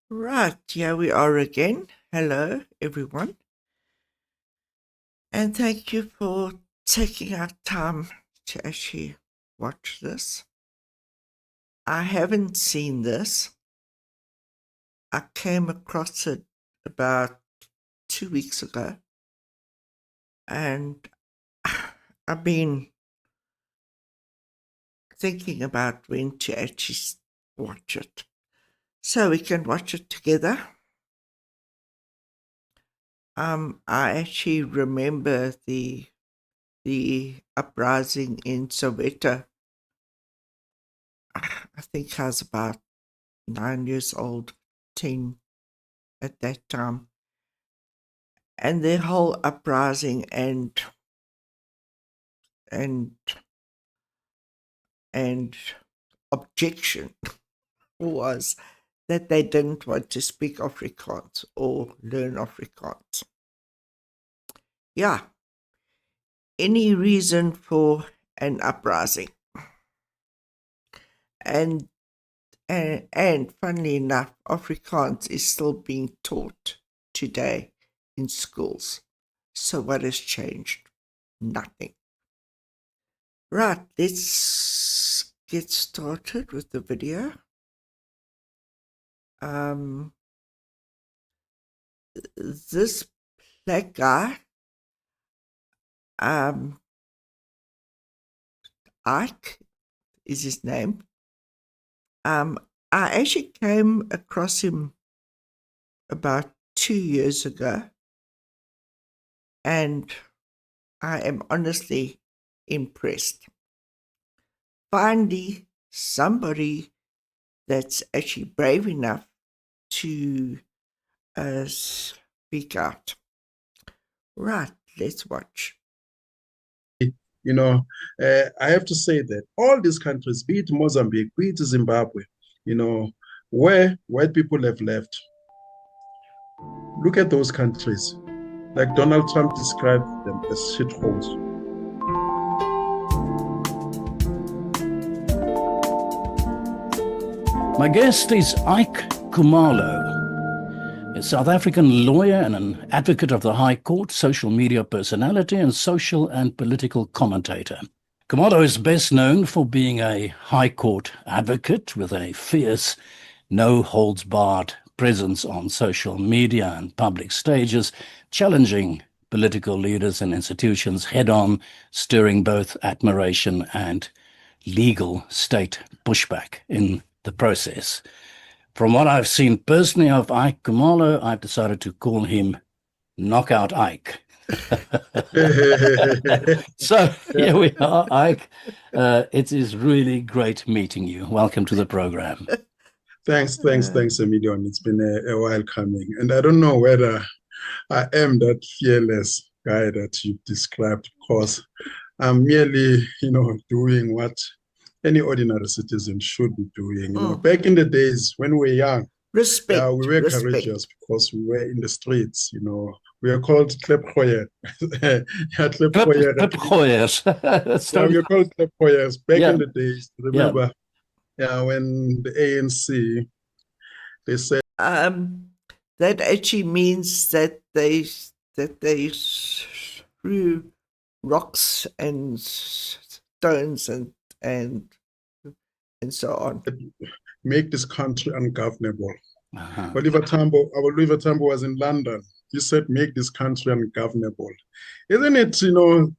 Right, here we are again. Hello, everyone. And thank you for taking our time to actually watch this. I haven't seen this. I came across it about 2 weeks ago. And I've been thinking about when to actually watch it. So we can watch it together. I actually remember the uprising in Soweto. I think I was about 9 years old, 10 at that time. And the whole uprising and and and objection was that they didn't want to speak Afrikaans or learn Afrikaans. Yeah, any reason for an uprising. And and funnily enough, Afrikaans is still being taught today in schools. So what has changed? Nothing. Right, let's get started with the video. This black guy, Ike is his name. I actually came across him about 2 years ago, and I am honestly impressed. Finally, somebody that's actually brave enough to speak out. Right, let's watch. I have to say that all these countries, be it Mozambique, be it Zimbabwe, where white people have left, look at those countries. Like Donald Trump described them as shitholes. My guest is Ike Khumalo, a South African lawyer and an advocate of the High Court, social media personality, and social and political commentator. Khumalo is best known for being a High Court advocate with a fierce, no-holds-barred presence on social media and public stages, challenging political leaders and institutions head-on, stirring both admiration and legal state pushback in the process. From what I've seen personally of Ike Khumalo, I've decided to call him Knockout Ike. So here we are, Ike. It is really great meeting you. Welcome to the program. Thanks, Emilion. It's been a while coming. And I don't know whether I am that fearless guy that you described, because I'm merely, doing what any ordinary citizen should be doing. Back in the days when we were young, Respect. we were respect. courageous because we were in the streets. We are called klepgoeiers. Klepgoeiers. Yeah, we are called klepgoeiers back in the days. Remember, when the ANC, they said that actually means that they threw rocks and stones and so on. Make this country ungovernable. Oliver Tambo was in London. He said, make this country ungovernable. Isn't it,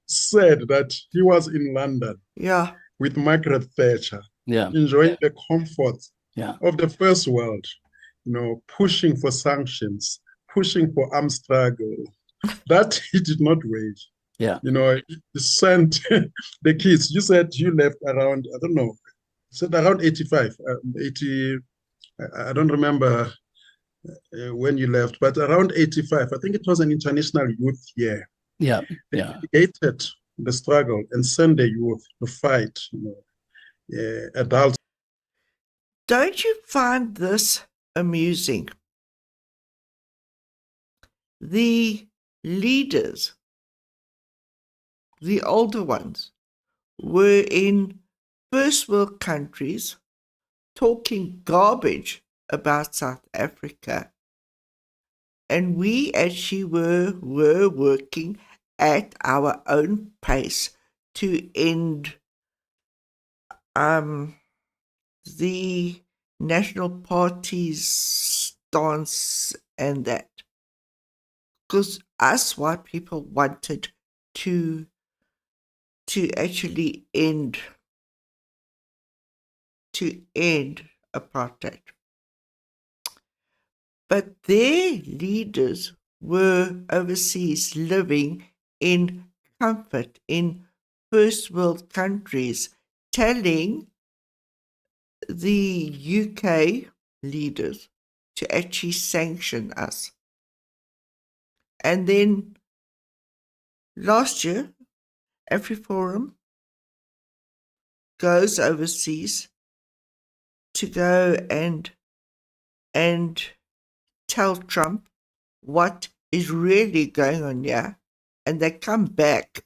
sad that he was in London with Margaret Thatcher, enjoying the comforts of the first world, pushing for sanctions, pushing for armed struggle, that he did not wage. He sent the kids. You said you left around, I don't know, said around 85, 80, I don't remember when you left, but around 85, I think it was an international youth year. They created the struggle and sent the youth to fight, adults. Don't you find this amusing? The leaders, the older ones, were in first world countries talking garbage about South Africa. And we actually were working at our own pace to end the National Party's stance and that. Because us white people wanted to actually end apartheid. But their leaders were overseas living in comfort in first world countries, telling the UK leaders to actually sanction us. And then last year, AfriForum goes overseas to go and tell Trump what is really going on here, and they come back,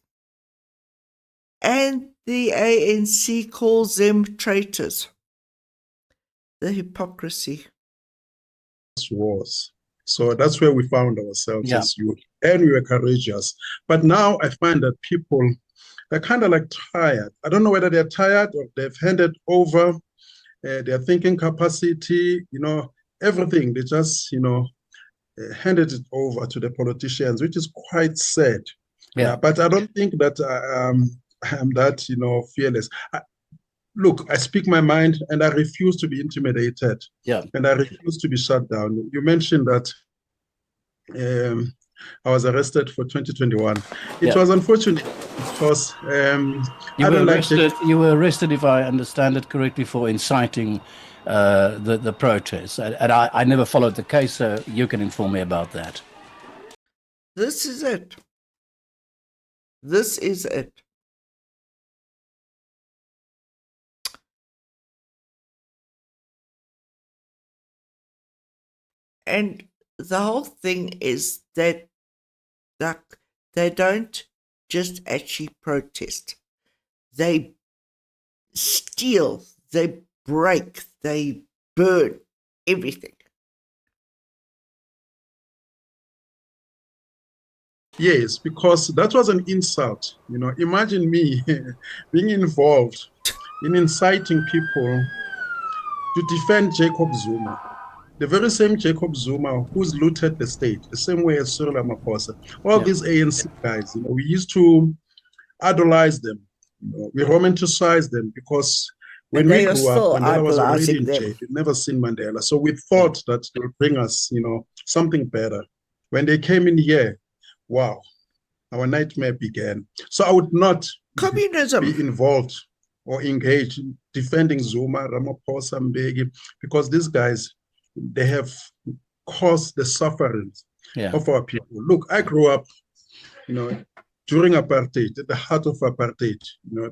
and the ANC calls them traitors. The hypocrisy. Wars. So that's where we found ourselves Yeah. as youth, and we were courageous. But now I find that people, they're kind of like tired. I don't know whether they're tired or they've handed over their thinking capacity, everything. They just, handed it over to the politicians, which is quite sad. Yeah. But I don't think that I'm that, fearless. Look, I speak my mind and I refuse to be intimidated. Yeah. And I refuse to be shut down. You mentioned that I was arrested for 2021. It was unfortunate because you were arrested, if I understand it correctly, for inciting the protests. And I never followed the case, so you can inform me about that. This is it. This is it. And the whole thing is that they don't just actually protest. They steal, they break, they burn everything. Yes, because that was an insult. Imagine me being involved in inciting people to defend Jacob Zuma. The very same Jacob Zuma who's looted the state, the same way as Cyril Ramaphosa. All these ANC guys, we used to idolize them. We romanticize them because when we grew up, Mandela was already in jail. We'd never seen Mandela. So we thought that they would bring us, something better. When they came in here, wow, our nightmare began. So I would not be involved or engaged in defending Zuma, Ramaphosa, Mbeki, because these guys, they have caused the suffering of our people. Look, I grew up, during apartheid, at the heart of apartheid.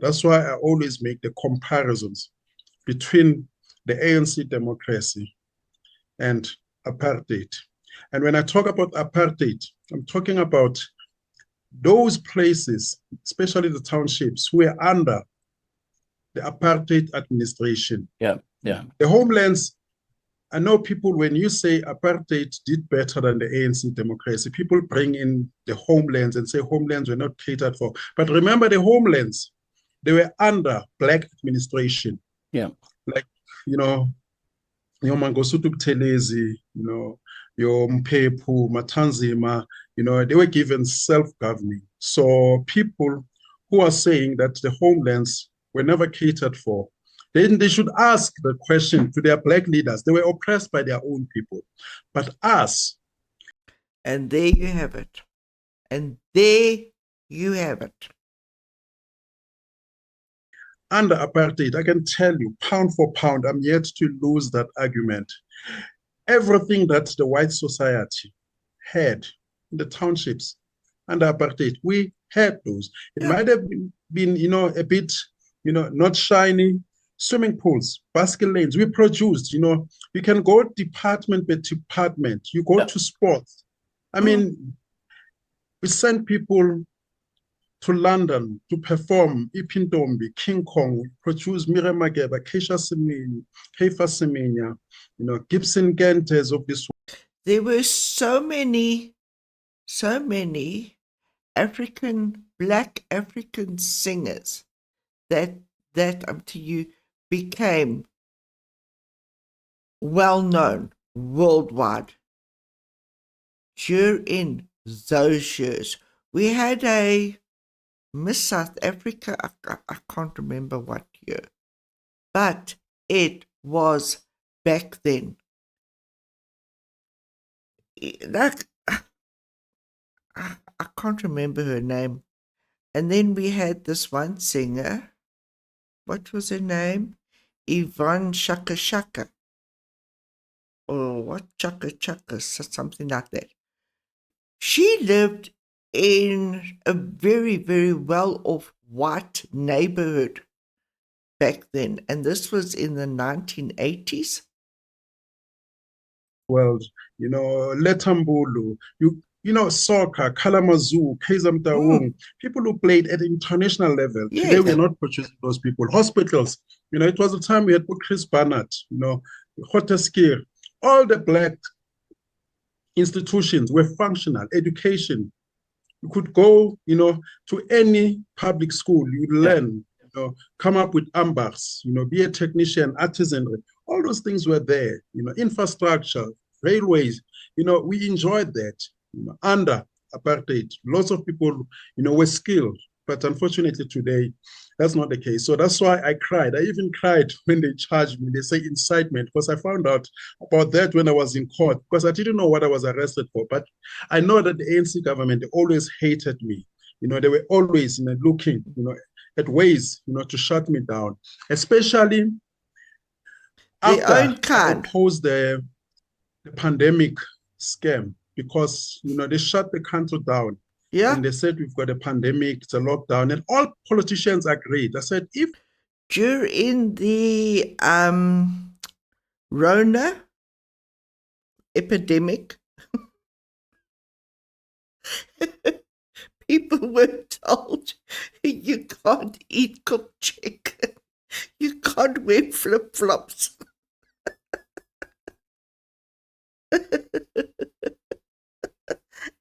That's why I always make the comparisons between the ANC democracy and apartheid. And when I talk about apartheid, I'm talking about those places, especially the townships, who were under the apartheid administration. The homelands, I know people, when you say apartheid did better than the ANC democracy, people bring in the homelands and say homelands were not catered for. But remember, the homelands, they were under black administration. Yeah. Like, your Mangosuthu Buthelezi, your Mpepu, Matanzima, they were given self-governing. So people who are saying that the homelands were never catered for, then they should ask the question to their black leaders. They were oppressed by their own people. But us. And there you have it. And there you have it. Under apartheid, I can tell you, pound for pound, I'm yet to lose that argument. Everything that the white society had in the townships under apartheid, we had those. It might have been, a bit, not shiny. Swimming pools, basket lanes, we produced, you can go department by department, you go to sports. I mean, we send people to London to perform Ipintombi, King Kong, produce Miriam Makeba, Keisha Semenya, Keifa Semenya, Gibson Gentes of this. There were so many Black African singers that to you became well known worldwide during those years. We had a Miss South Africa, I can't remember what year, but it was back then. Like, I can't remember her name. And then we had this one singer. What was her name? Yvonne Shaka Shaka. Or what? Chaka Chaka, something like that. She lived in a very, very well-off white neighborhood back then. And this was in the 1980s. Well, Letambulu, soccer, Kalamazoo, Kaizer Motaung, people who played at the international level. Yeah. Today, we're not purchasing those people. Hospitals, it was the time we had put Chris Barnett, Hoteskir, all the Black institutions were functional. Education, you could go, to any public school, you'd learn, come up with ambars, be a technician, artisanry. All those things were there, infrastructure, railways, we enjoyed that under apartheid. Lots of people, were skilled, but unfortunately today, that's not the case. So that's why I cried. I even cried when they charged me. They say incitement, because I found out about that when I was in court, because I didn't know what I was arrested for. But I know that the ANC government, they always hated me. They were always looking, at ways, to shut me down, especially after I opposed the pandemic scam, because they shut the country down. Yeah. And they said, we've got a pandemic, it's a lockdown, and all politicians agreed. I said, if during the Rona epidemic, people were told you can't eat cooked chicken, you can't wear flip-flops.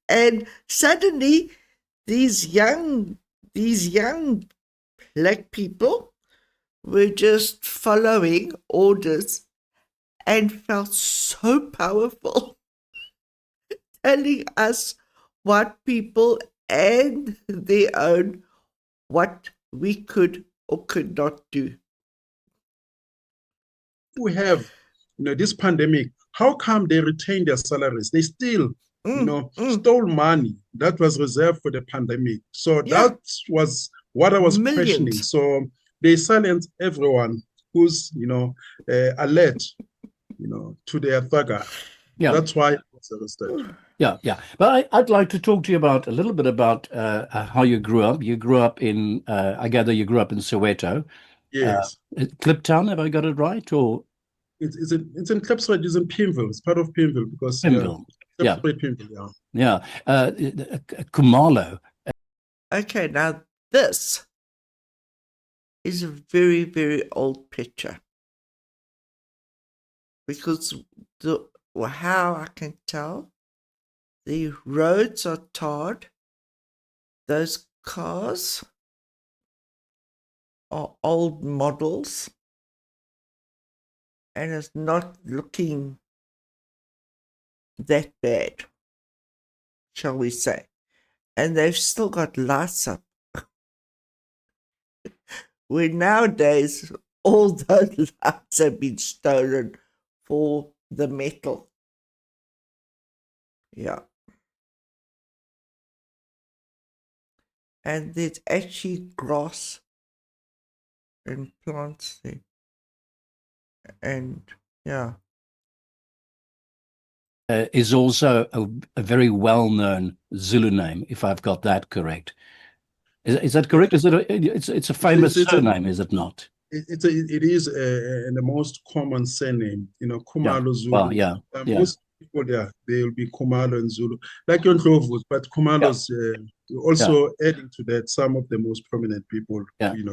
And suddenly these young Black people were just following orders and felt so powerful, telling us what people and their own, what we could or could not do. We have, this pandemic, how come they retain their salaries? They still, stole money that was reserved for the pandemic. So that was what I was questioning. So they silence everyone who's, alert, to their thugger. Yeah. That's why I was arrested. Yeah. But I'd like to talk to you a little bit about how you grew up. You grew up in, I gather you grew up in Soweto. Yes. Kliptown, have I got it right? Or it's in Kliptown, it's in Pimville. It's part of Pimville because Pimville. Pimville, yeah. Khumalo. Okay, now this is a very, very old picture, because how I can tell, the roads are tarred, those cars are old models, and it's not looking that bad, shall we say. And they've still got lights up. Where nowadays, all those lights have been stolen for the metal. Yeah. And there's actually grass and plants there. And yeah. Is also a very well-known Zulu name, if I've got that correct. Is that correct? Is it? It's a famous surname, is it not? It is the most common surname. Khumalo Zulu. Well, yeah. Most there, there will be Khumalo and Zulu, like your Ndlovus, but Khumalo's also adding to that some of the most prominent people, Yeah.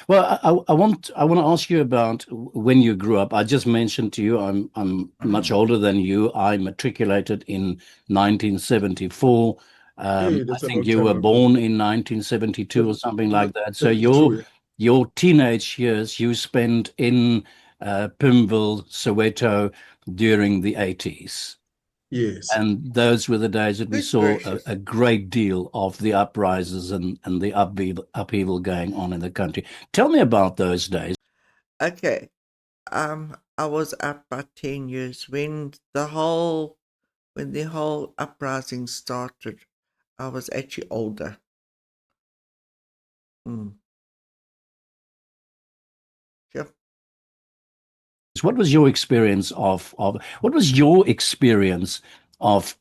Well, I want to ask you about when you grew up. I just mentioned to you, I'm much older than you. I matriculated in 1974. I think you were born in 1972 or something like that. So your teenage years you spent in Pimville, Soweto during the 80s. Yes. And those were the days that we saw a great deal of the uprisings and the upheaval going on in the country. Tell me about those days. Okay. I was up about 10 years when the whole uprising started. I was actually older. Yeah. What was your experience of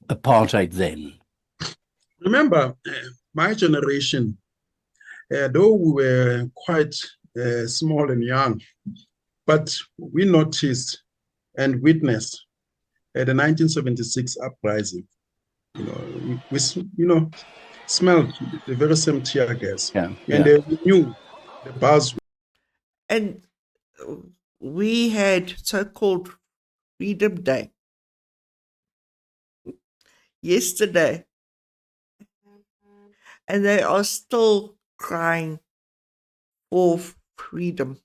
apartheid then? Remember, my generation, though we were quite small and young, but we noticed and witnessed the 1976 uprising. We smelled the very same tear gas, and we knew the buzz. And we had so-called Freedom Day yesterday, and they are still crying for freedom.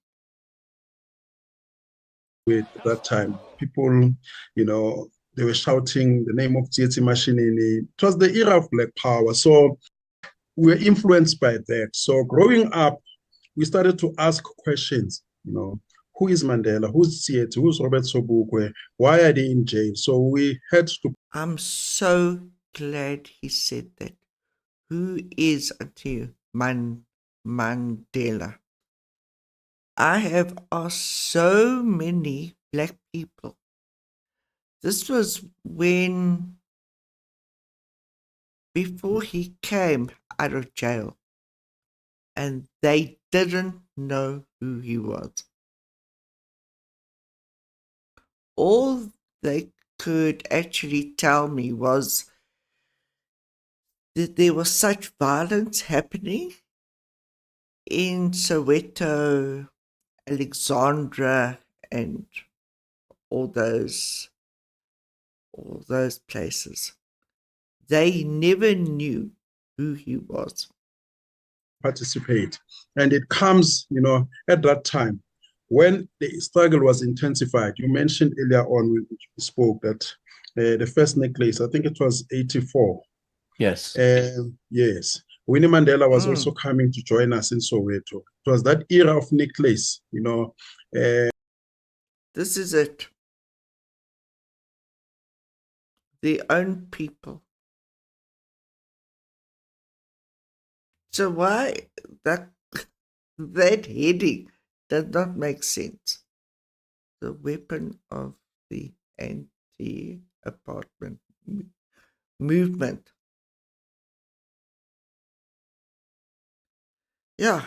At that time, people, they were shouting the name of Tsietsi Mashinini. It was the era of Black Power, so we were influenced by that. So growing up, we started to ask questions, who is Mandela? Who's Tsietsi? Who's Robert Sobukwe? Why are they in jail? So we had to. I'm so glad he said that. Who is unto Mandela? I have asked so many Black people. This was before he came out of jail, and they didn't know who he was. All they could actually tell me was that there was such violence happening in Soweto, Alexandra, and all those places. They never knew who he was. Participate. And it comes, at that time when the struggle was intensified. You mentioned earlier on when we spoke that the first necklace, I think it was 84. Yes. Yes. Winnie Mandela was also coming to join us in Soweto. It was that era of necklace, This is it. Their own people. So why that heading does not make sense? The weapon of the anti-apartheid movement. Yeah.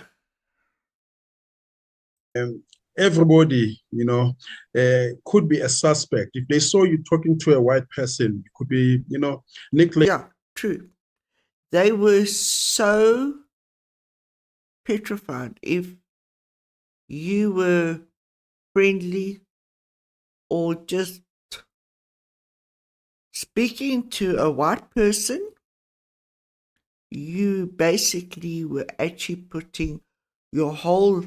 Everybody, could be a suspect. If they saw you talking to a white person, it could be, necklace. Yeah, true. They were so petrified if you were friendly or just speaking to a white person, you basically were actually putting your whole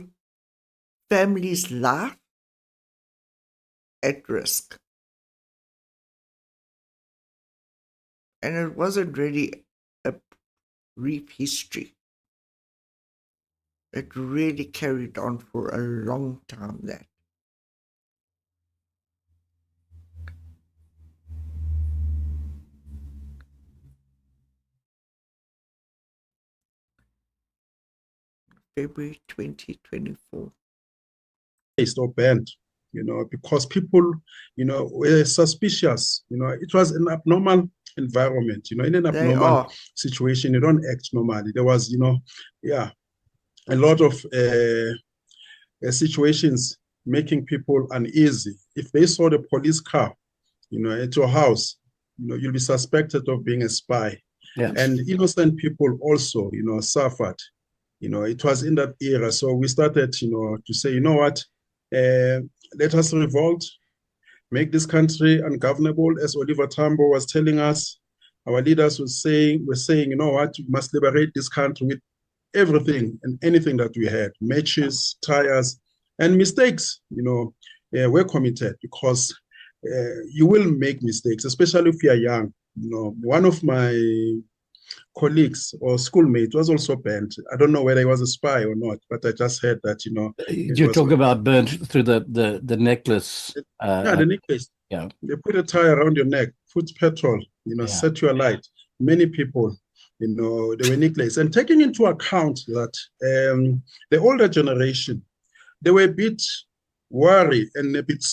family's life at risk. And it wasn't really a brief history. It really carried on for a long time, that. February 2024. Or banned, because people, were suspicious. It was an abnormal environment. In an abnormal situation, you don't act normally. There was, a lot of situations making people uneasy. If they saw the police car, at your house, you'll be suspected of being a spy. Yeah. And innocent people also, suffered. It was in that era. So we started, to say, you know what, let us revolt, make this country ungovernable, as Oliver Tambo was telling us. Our leaders were saying, you know what, we must liberate this country with everything and anything that we had, matches, tires, and mistakes, were committed, because you will make mistakes, especially if you are young. One of my colleagues or schoolmates was also burnt. I don't know whether he was a spy or not, but I just heard that, You talk about burnt through the necklace. Yeah, the necklace. Yeah. They put a tie around your neck, put petrol, set you alight. Many people, they were necklace. And taking into account that the older generation, they were a bit worried and a bit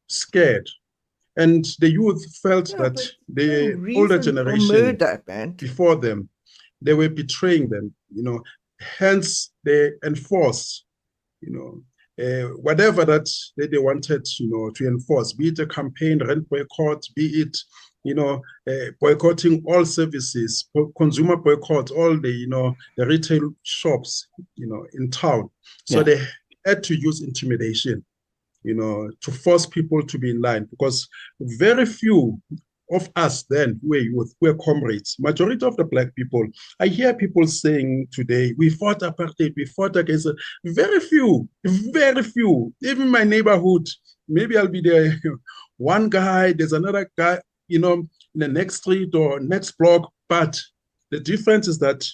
scared. And the youth felt that the older generation before them, they were betraying them, hence they enforced, whatever that they wanted, to enforce, be it a campaign, rent boycott, be it, boycotting all services, consumer boycott, all the, the retail shops, in town. So they had to use intimidation, to force people to be in line, because very few of us then were comrades. Majority of the Black people, I hear people saying today, we fought apartheid, we fought against it. Very few. Even my neighborhood, maybe I'll be there. One guy, there's another guy, in the next street or next block. But the difference is that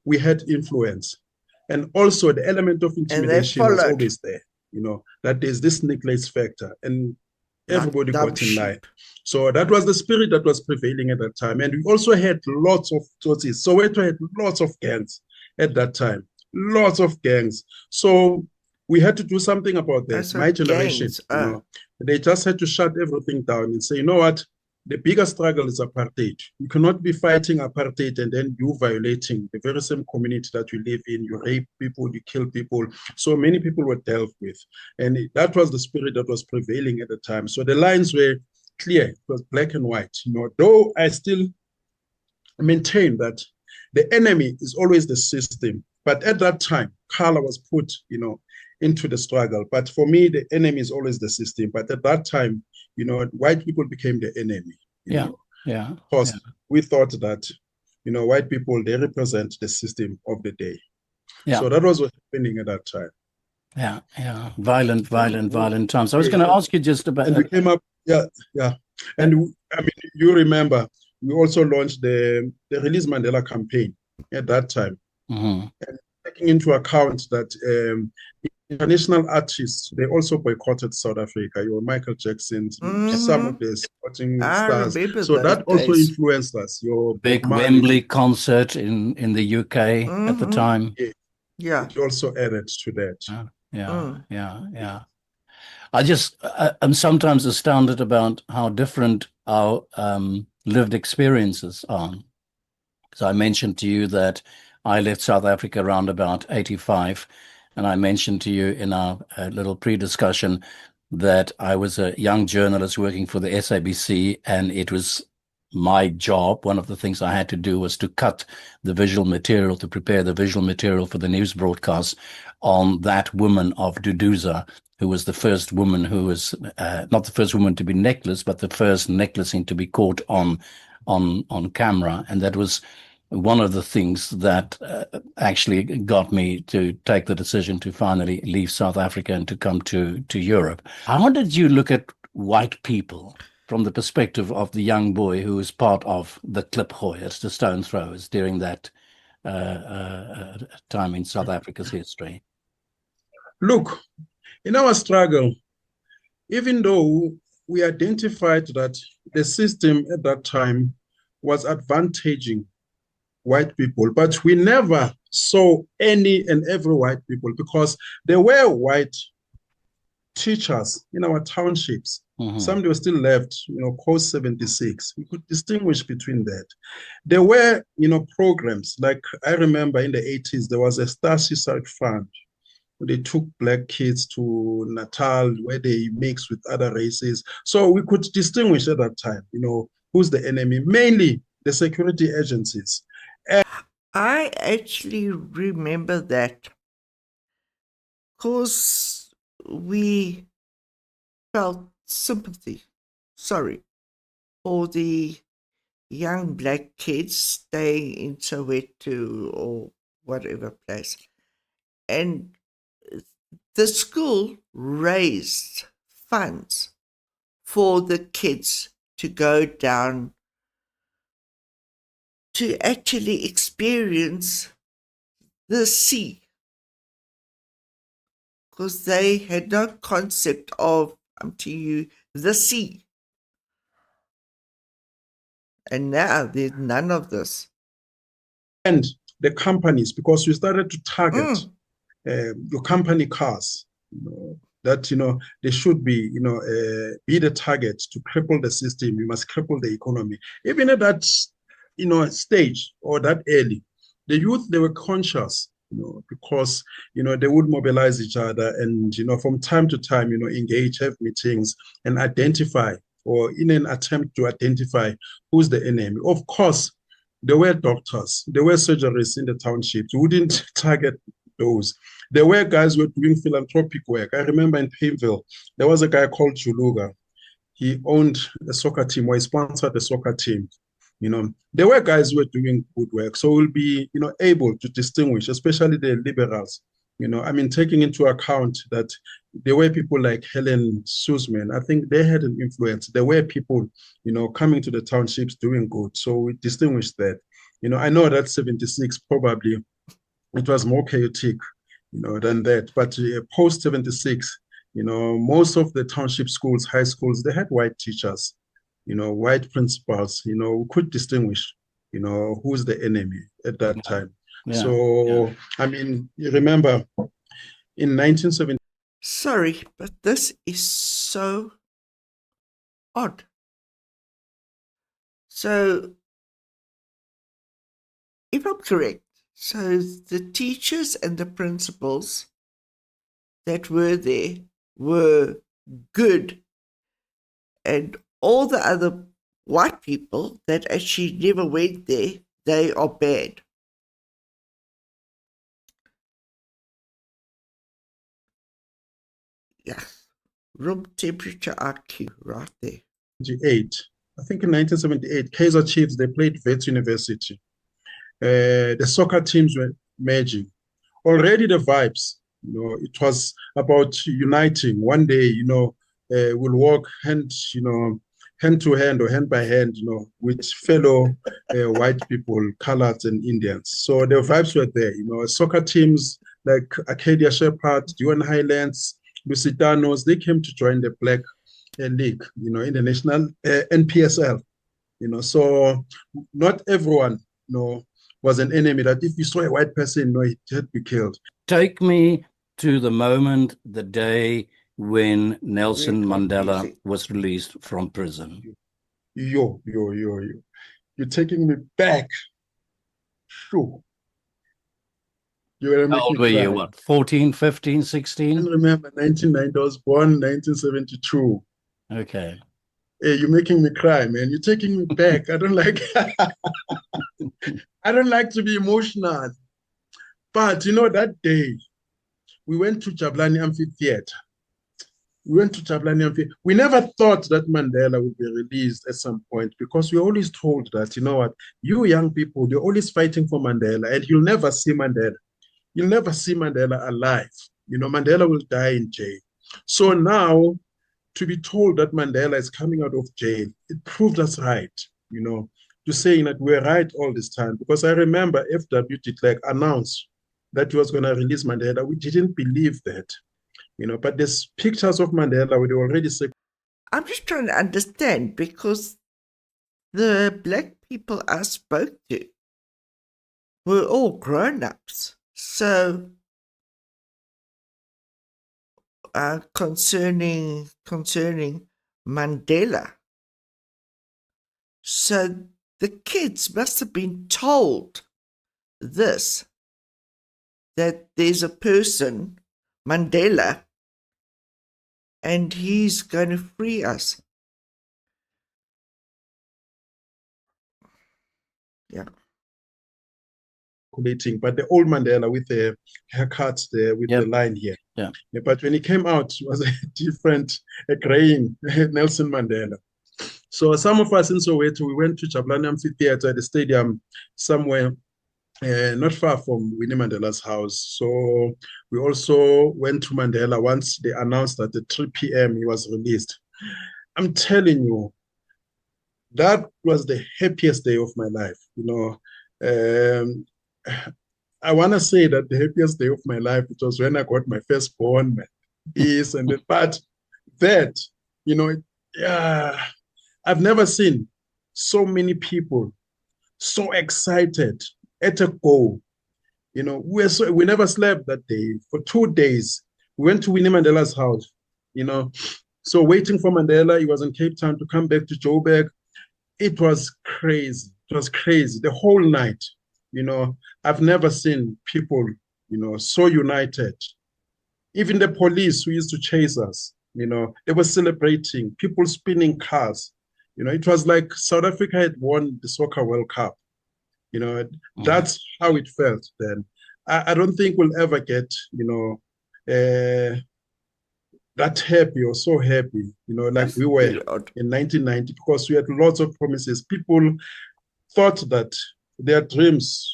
we had influence. And also the element of intimidation was always there. That there's this necklace factor, and everybody got in line. So that was the spirit that was prevailing at that time. And we also had lots of Tutsis. So we had lots of gangs at that time, lots of gangs. So we had to do something about this. My generation, they just had to shut everything down and say, you know what? The bigger struggle is apartheid. You cannot be fighting apartheid and then you violating the very same community that you live in. You rape people, you kill people. So many people were dealt with. And that was the spirit that was prevailing at the time. So the lines were clear. It was black and white. Though I still maintain that the enemy is always the system. But at that time, color was put, into the struggle. But for me, the enemy is always the system. But at that time, white people became the enemy. Because we thought that, white people, they represent the system of the day. Yeah. So that was what was happening at that time. Yeah. Violent times. I was going to ask you just about... And we came up, And I mean, you remember, we also launched the Release Mandela campaign at that time. Mm-hmm. And taking into account that international artists, they also boycotted South Africa. Michael Jackson, some of the sporting stars. So that also influenced us. Your big Wembley concert in the UK at the time. Yeah. It also added to that. Yeah. I'm sometimes astounded about how different our lived experiences are. So I mentioned to you that I left South Africa around about 85. And I mentioned to you in our little pre-discussion that I was a young journalist working for the SABC, and it was my job. One of the things I had to do was to cut the visual material, to prepare the visual material for the news broadcast on that woman of Duduza, who was the first woman who was not the first woman to be necklaced, but the first necklacing to be caught on camera. And that was one of the things that actually got me to take the decision to finally leave South Africa and to come to Europe. How did you look at white people from the perspective of the young boy who was part of the Klipgooiers, the stone throwers, during that time in South Africa's history? Look, in our struggle, even though we identified that the system at that time was advantaging white people, but we never saw any and every white people, because there were white teachers in our townships. Mm-hmm. Some were still left, post 76. We could distinguish between that. There were, programs like, I remember in the 80s, there was a Star Suicide Fund, They took black kids to Natal where they mixed with other races. So we could distinguish at that time, who's the enemy, mainly the security agencies. I actually remember that because we felt sympathy, sorry, for the young black kids staying in Soweto or whatever place. And the school raised funds for the kids to go down to actually experience the sea because they had no concept of, to you, the sea. And now there's none of this. And the companies, because we started to target your company cars, that they should be be the target to cripple the system. You must cripple the economy. Even at that stage or that early, the youth, they were conscious, because they would mobilize each other and from time to time engage, have meetings, and identify, or in an attempt to identify who's the enemy. Of course, there were doctors, there were surgeries in the townships. We wouldn't target those. There were guys who were doing philanthropic work. I remember in Painville, there was a guy called Chuluga. He owned a soccer team, or he sponsored a soccer team. There were guys who were doing good work. So we'll be, able to distinguish, especially the liberals. Taking into account that there were people like Helen Suzman. I think they had an influence. There were people, coming to the townships doing good. So we distinguished that. I know that 76 probably it was more chaotic, than that. But post 76, most of the township schools, high schools, they had white teachers, white principals. We could distinguish, who's the enemy at that time. Yeah. So, you remember in 1970. Sorry, but this is so odd. So, if I'm correct, so the teachers and the principals that were there were good, and all the other white people that actually never went there, they are bad. Yes, room temperature IQ right there. I think in 1978, Kaizer Chiefs, they played Wits University. The soccer teams were merging. Already the vibes, it was about uniting. One day, we'll walk hand to hand or hand by hand, with fellow white people, coloreds and Indians. So the vibes were there, soccer teams like Acadia Shepherd, UN Highlands, Lusitanos, they came to join the Black League, in the national NPSL, so not everyone, was an enemy, that if you saw a white person, he had to be killed. Take me to the moment, the day when Nelson Mandela was released from prison. You're taking me back. Sure. How old were you? What, 14, 15, 16? I remember 1990. I was born 1972. Okay. Hey, you're making me cry, man. You're taking me back. I don't like I don't like to be emotional. But that day, we went to Jabulani Amphitheater. We never thought that Mandela would be released at some point, because we always told that, you young people, you're always fighting for Mandela, and you'll never see Mandela. You'll never see Mandela alive. Mandela will die in jail. So now, to be told that Mandela is coming out of jail, it proved us right, to saying that we're right all this time. Because I remember F.W. de Klerk announced that he was going to release Mandela. We didn't believe that, but there's pictures of Mandela where they already say. I'm just trying to understand, because the black people I spoke to were all grown-ups. So concerning Mandela, so the kids must have been told this, that there's a person Mandela, and he's going to free us. Yeah. But the old Mandela with the haircuts there, with the line here. Yeah. But when he came out, it was a different, a graying Nelson Mandela. So some of us in Soweto, we went to Jabulani Amphitheatre at the stadium somewhere not far from Winnie Mandela's house. So we also went to Mandela once they announced that at 3 p.m. he was released. I'm telling you, that was the happiest day of my life. I want to say that the happiest day of my life, it was when I got my firstborn, this and that. But that, I've never seen so many people so excited at a goal. We never slept that day. For 2 days, we went to Winnie Mandela's house, so waiting for Mandela. He was in Cape Town to come back to Joburg. It was crazy. It was crazy the whole night. I've never seen people, so united. Even the police who used to chase us, they were celebrating, people spinning cars. It was like South Africa had won the Soccer World Cup. That's how it felt then. I don't think we'll ever get, that happy or so happy, like we were in 1990, because we had lots of promises. People thought that their dreams,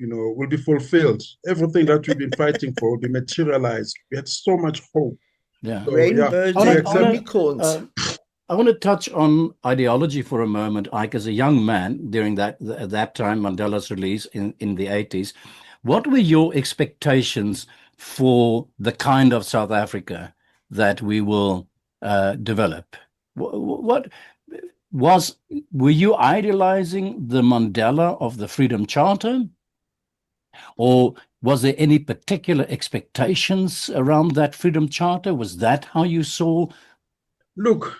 will be fulfilled. Everything that we've been fighting for will be materialized. We had so much hope. Yeah. So, rainbows and unicorns. I want to touch on ideology for a moment, Ike. As a young man during at that time, Mandela's release in the 80s, what were your expectations for the kind of South Africa that we will develop? Were you idealizing the Mandela of the Freedom Charter? Or was there any particular expectations around that Freedom Charter? Was that how you saw? Look,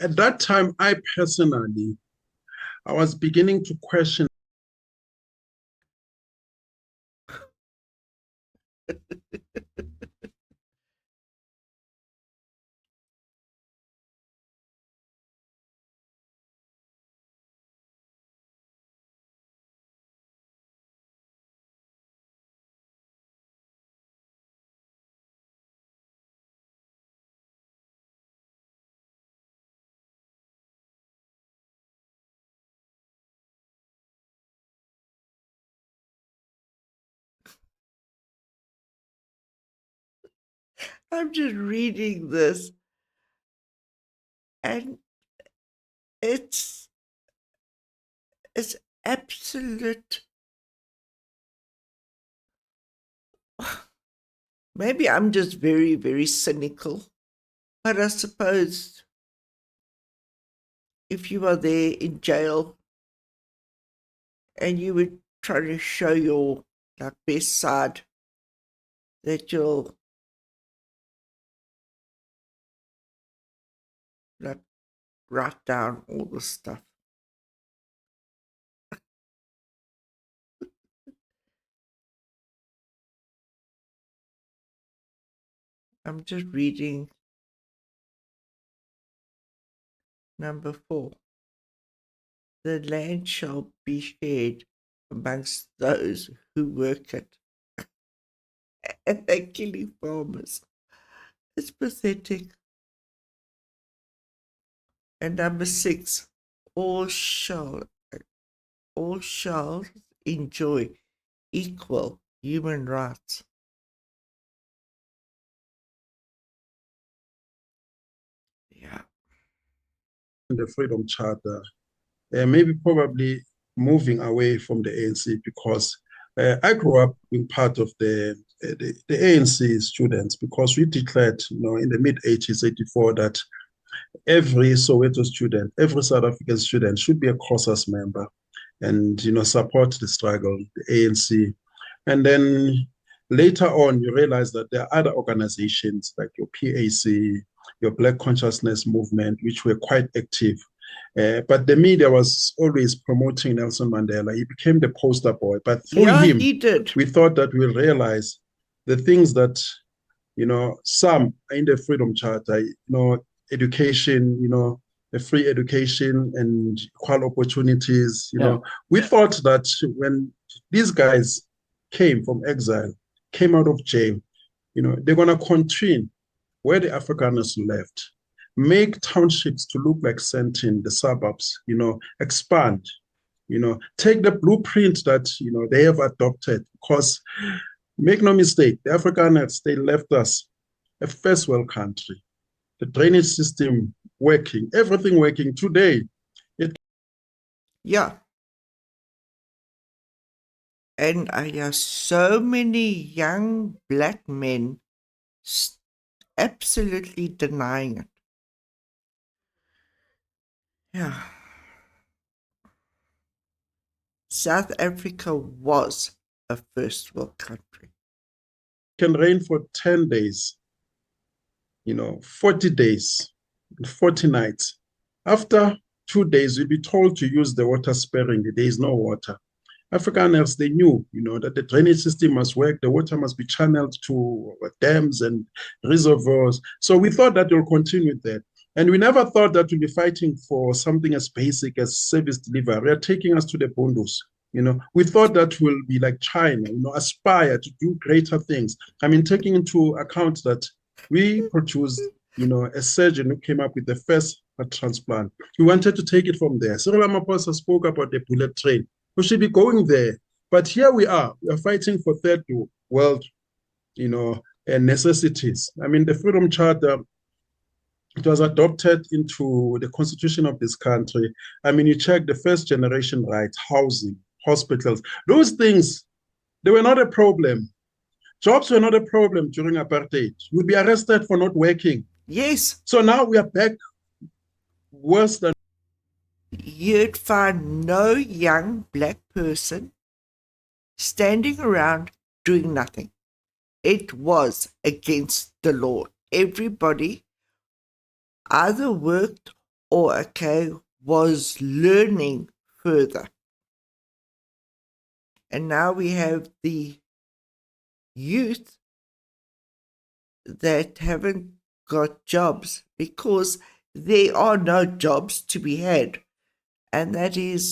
at that time, I was beginning to question. I'm just reading this, and it's absolute. Maybe I'm just very, very cynical, but I suppose if you are there in jail and you were trying to show your best side, that you'll write down all the stuff. I'm just reading number 4. The land shall be shared amongst those who work it. And they're killing farmers. It's pathetic. And number 6, all shall enjoy equal human rights. Yeah. The Freedom Charter, maybe probably moving away from the ANC, because I grew up being part of the ANC students, because we declared, in the mid-80s, 84, that every Soweto student, every South African student should be a COSAS member and, support the struggle, the ANC. And then later on, you realize that there are other organizations like your PAC, your Black Consciousness Movement, which were quite active. But the media was always promoting Nelson Mandela. He became the poster boy. But through him, he did. We thought that we'll realize the things that Some are in the Freedom Charter, education, the free education and equal opportunities. We thought that when these guys came from exile, came out of jail, they're going to continue where the Afrikaners left, make townships to look like Sentin, the suburbs, expand, take the blueprint that, they have adopted. Because make no mistake, the Afrikaners, they left us a first world country, the drainage system working, everything working today. Yeah. And I hear so many young black men absolutely denying it. Yeah. South Africa was a first world country. Can rain for 10 days, 40 days, 40 nights. After 2 days, you'll be told to use the water sparingly. There is no water. Afrikaners, they knew, that the drainage system must work. The water must be channeled to dams and reservoirs. So we thought that we'll continue with that. And we never thought that we'd be fighting for something as basic as service delivery. They are taking us to the bundus. We thought that we'll be like China, aspire to do greater things. I mean, taking into account that we produced, a surgeon who came up with the first heart transplant. We wanted to take it from there. Cyril Ramaphosa spoke about the bullet train. We should be going there. But here we are fighting for third world, necessities. I mean, the Freedom Charter, it was adopted into the constitution of this country. I mean, you check the first generation rights, housing, hospitals, those things, they were not a problem. Jobs were not a problem during apartheid. You'd be arrested for not working. Yes. So now we are back worse than. You'd find no young black person standing around doing nothing. It was against the law. Everybody either worked or, was learning further. And now we have the youth that haven't got jobs because there are no jobs to be had. And that is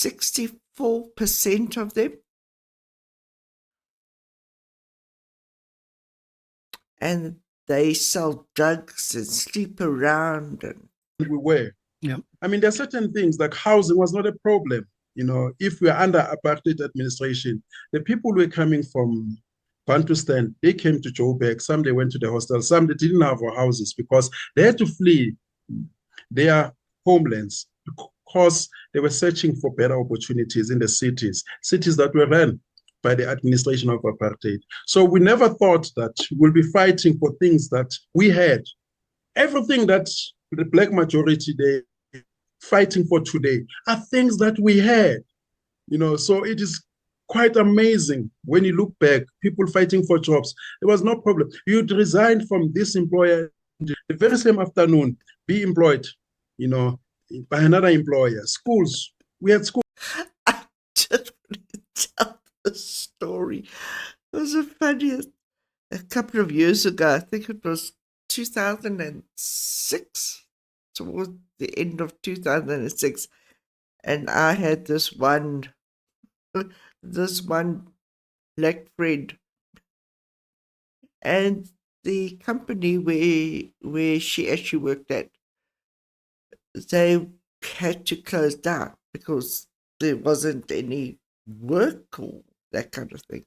64% of them. And they sell drugs and sleep around. And we were. Yeah. I mean, there are certain things like housing was not a problem. If we are under apartheid administration, the people who were coming from Bantustan, they came to Joburg. Some they went to the hostel. Some they didn't have houses because they had to flee their homelands because they were searching for better opportunities in the cities that were run by the administration of apartheid. So we never thought that we'll be fighting for things that we had. Everything that the black majority they fighting for today are things that we had. So it is quite amazing when you look back, people fighting for jobs. There was no problem. You'd resign from this employer the very same afternoon, be employed, by another employer. Schools, we had schools. I just want to tell the story. It was the funniest. A couple of years ago, I think it was 2006, towards the end of 2006, and I had this one black friend, and the company where she actually worked at, they had to close down because there wasn't any work or that kind of thing.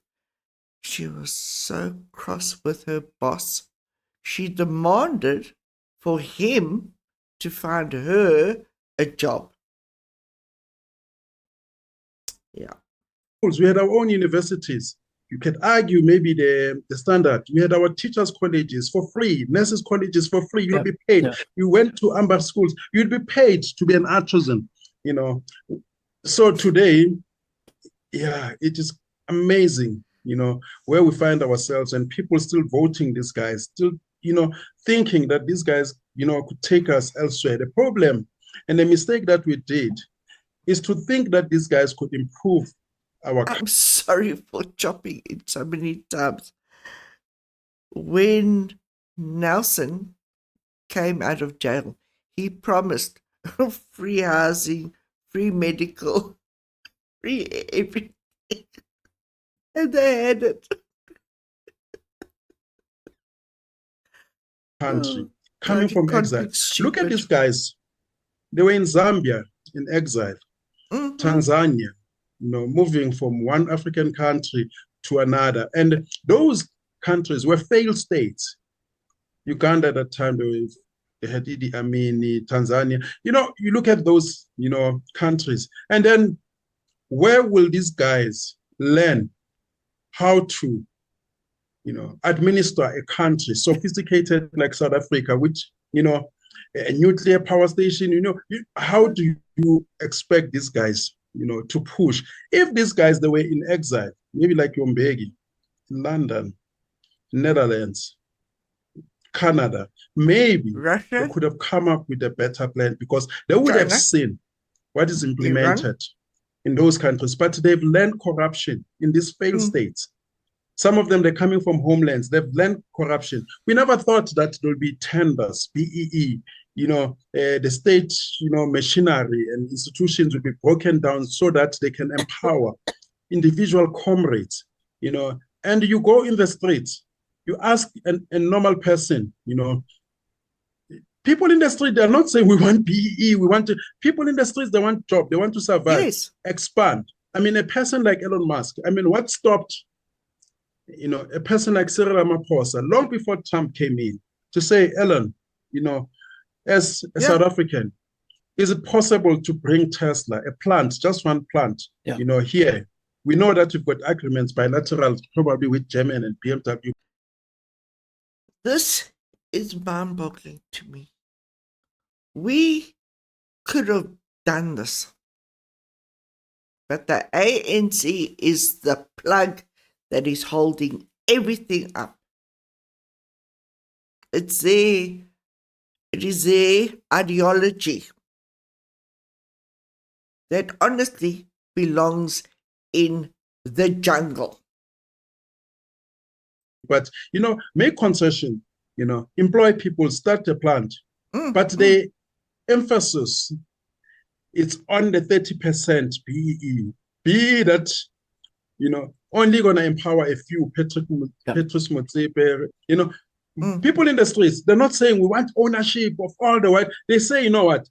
She was so cross with her boss. She demanded for him to find her a job. Yeah. We had our own universities. You could argue maybe the standard. We had our teachers' colleges for free, nurses' colleges for free. You'd be paid. Yeah. You went to Amber schools. You'd be paid to be an artisan, So today, it is amazing, where we find ourselves and people still voting these guys, still, thinking that these guys, could take us elsewhere. The problem and the mistake that we did is to think that these guys could improve our. I'm sorry for chopping it so many times. when Nelson came out of jail, he promised free housing, free medical, free everything. And they had it. Country Oh, coming God, you from can't exile. be Look at stupid. these guys. They were in Zambia in exile, Tanzania, moving from one African country to another. And those countries were failed states. Uganda at that time, they had Idi Amin, Tanzania. You look at those, countries, and then where will these guys learn how to, administer a country sophisticated like South Africa, which, a nuclear power station, how do you expect these guys, to push? If these guys, they were in exile, maybe like Yombegi, London, Netherlands, Canada, maybe they Russia, could have come up with a better plan because they would have China, seen what is Iran. implemented in those countries, but they've learned corruption in these failed states. Some of them, they're coming from homelands. They've learned corruption. We never thought that there will be tenders, BEE, the state, machinery and institutions will be broken down so that they can empower individual comrades, and you go in the streets, you ask a normal person, people in the street, they're not saying we want BEE, people in the streets, they want job, they want to survive, Yes. expand. I mean, a person like Elon Musk, what stopped, a person like Cyril Ramaphosa, long before Trump came in, to say, Elon, as a South African, is it possible to bring Tesla, a plant, just one plant, here? We know that we've got agreements bilateral, probably with German and BMW. This is mind-boggling to me. We could have done this, but the ANC is the plug that is holding everything up. It is their ideology that honestly belongs in the jungle. But, make concession, employ people, start a plant. But the emphasis is on the 30% BEE. BEE that, only going to empower a few, Petrus Motsepe, people in the streets, they're not saying we want ownership of all the white. They say, you know what?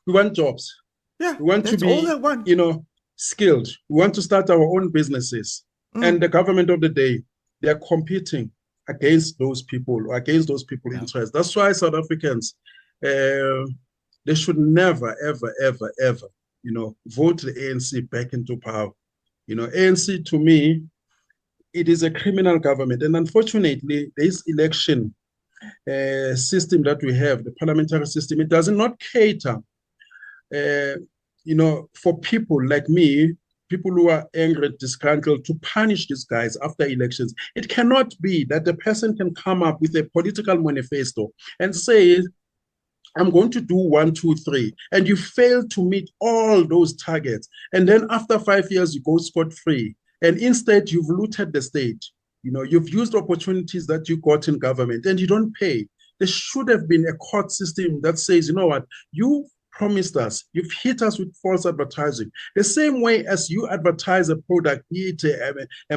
We want jobs. Yeah, we want to be, all they want. Skilled. We want to start our own businesses. And the government of the day, they're competing against those people, or against those people's interests. That's why South Africans, they should never, ever, ever, ever, vote the ANC back into power. ANC, to me, it is a criminal government. And unfortunately, this election system that we have, the parliamentary system, it does not cater, for people like me, people who are angry, disgruntled, to punish these guys after elections. It cannot be that the person can come up with a political manifesto and say, I'm going to do 1, 2, 3, and you fail to meet all those targets. And then after 5 years, you go scot-free. And instead, you've looted the state. You've used opportunities that you got in government and you don't pay. There should have been a court system that says, you know what, you promised us, you've hit us with false advertising. The same way as you advertise a product, be it a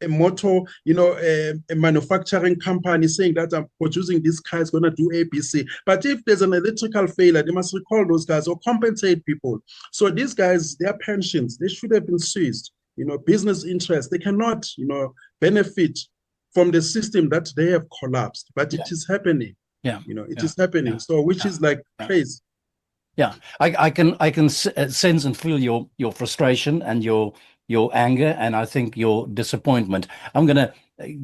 motor, a manufacturing company saying that I'm producing this car is going to do ABC. But if there's an electrical failure, they must recall those guys or compensate people. So these guys, their pensions, they should have been seized. Business interests, they cannot, benefit from the system that they have collapsed. But it is happening. It is happening. So which is like crazy. Yeah, I can sense and feel your frustration and your anger, and I think your disappointment. I'm going to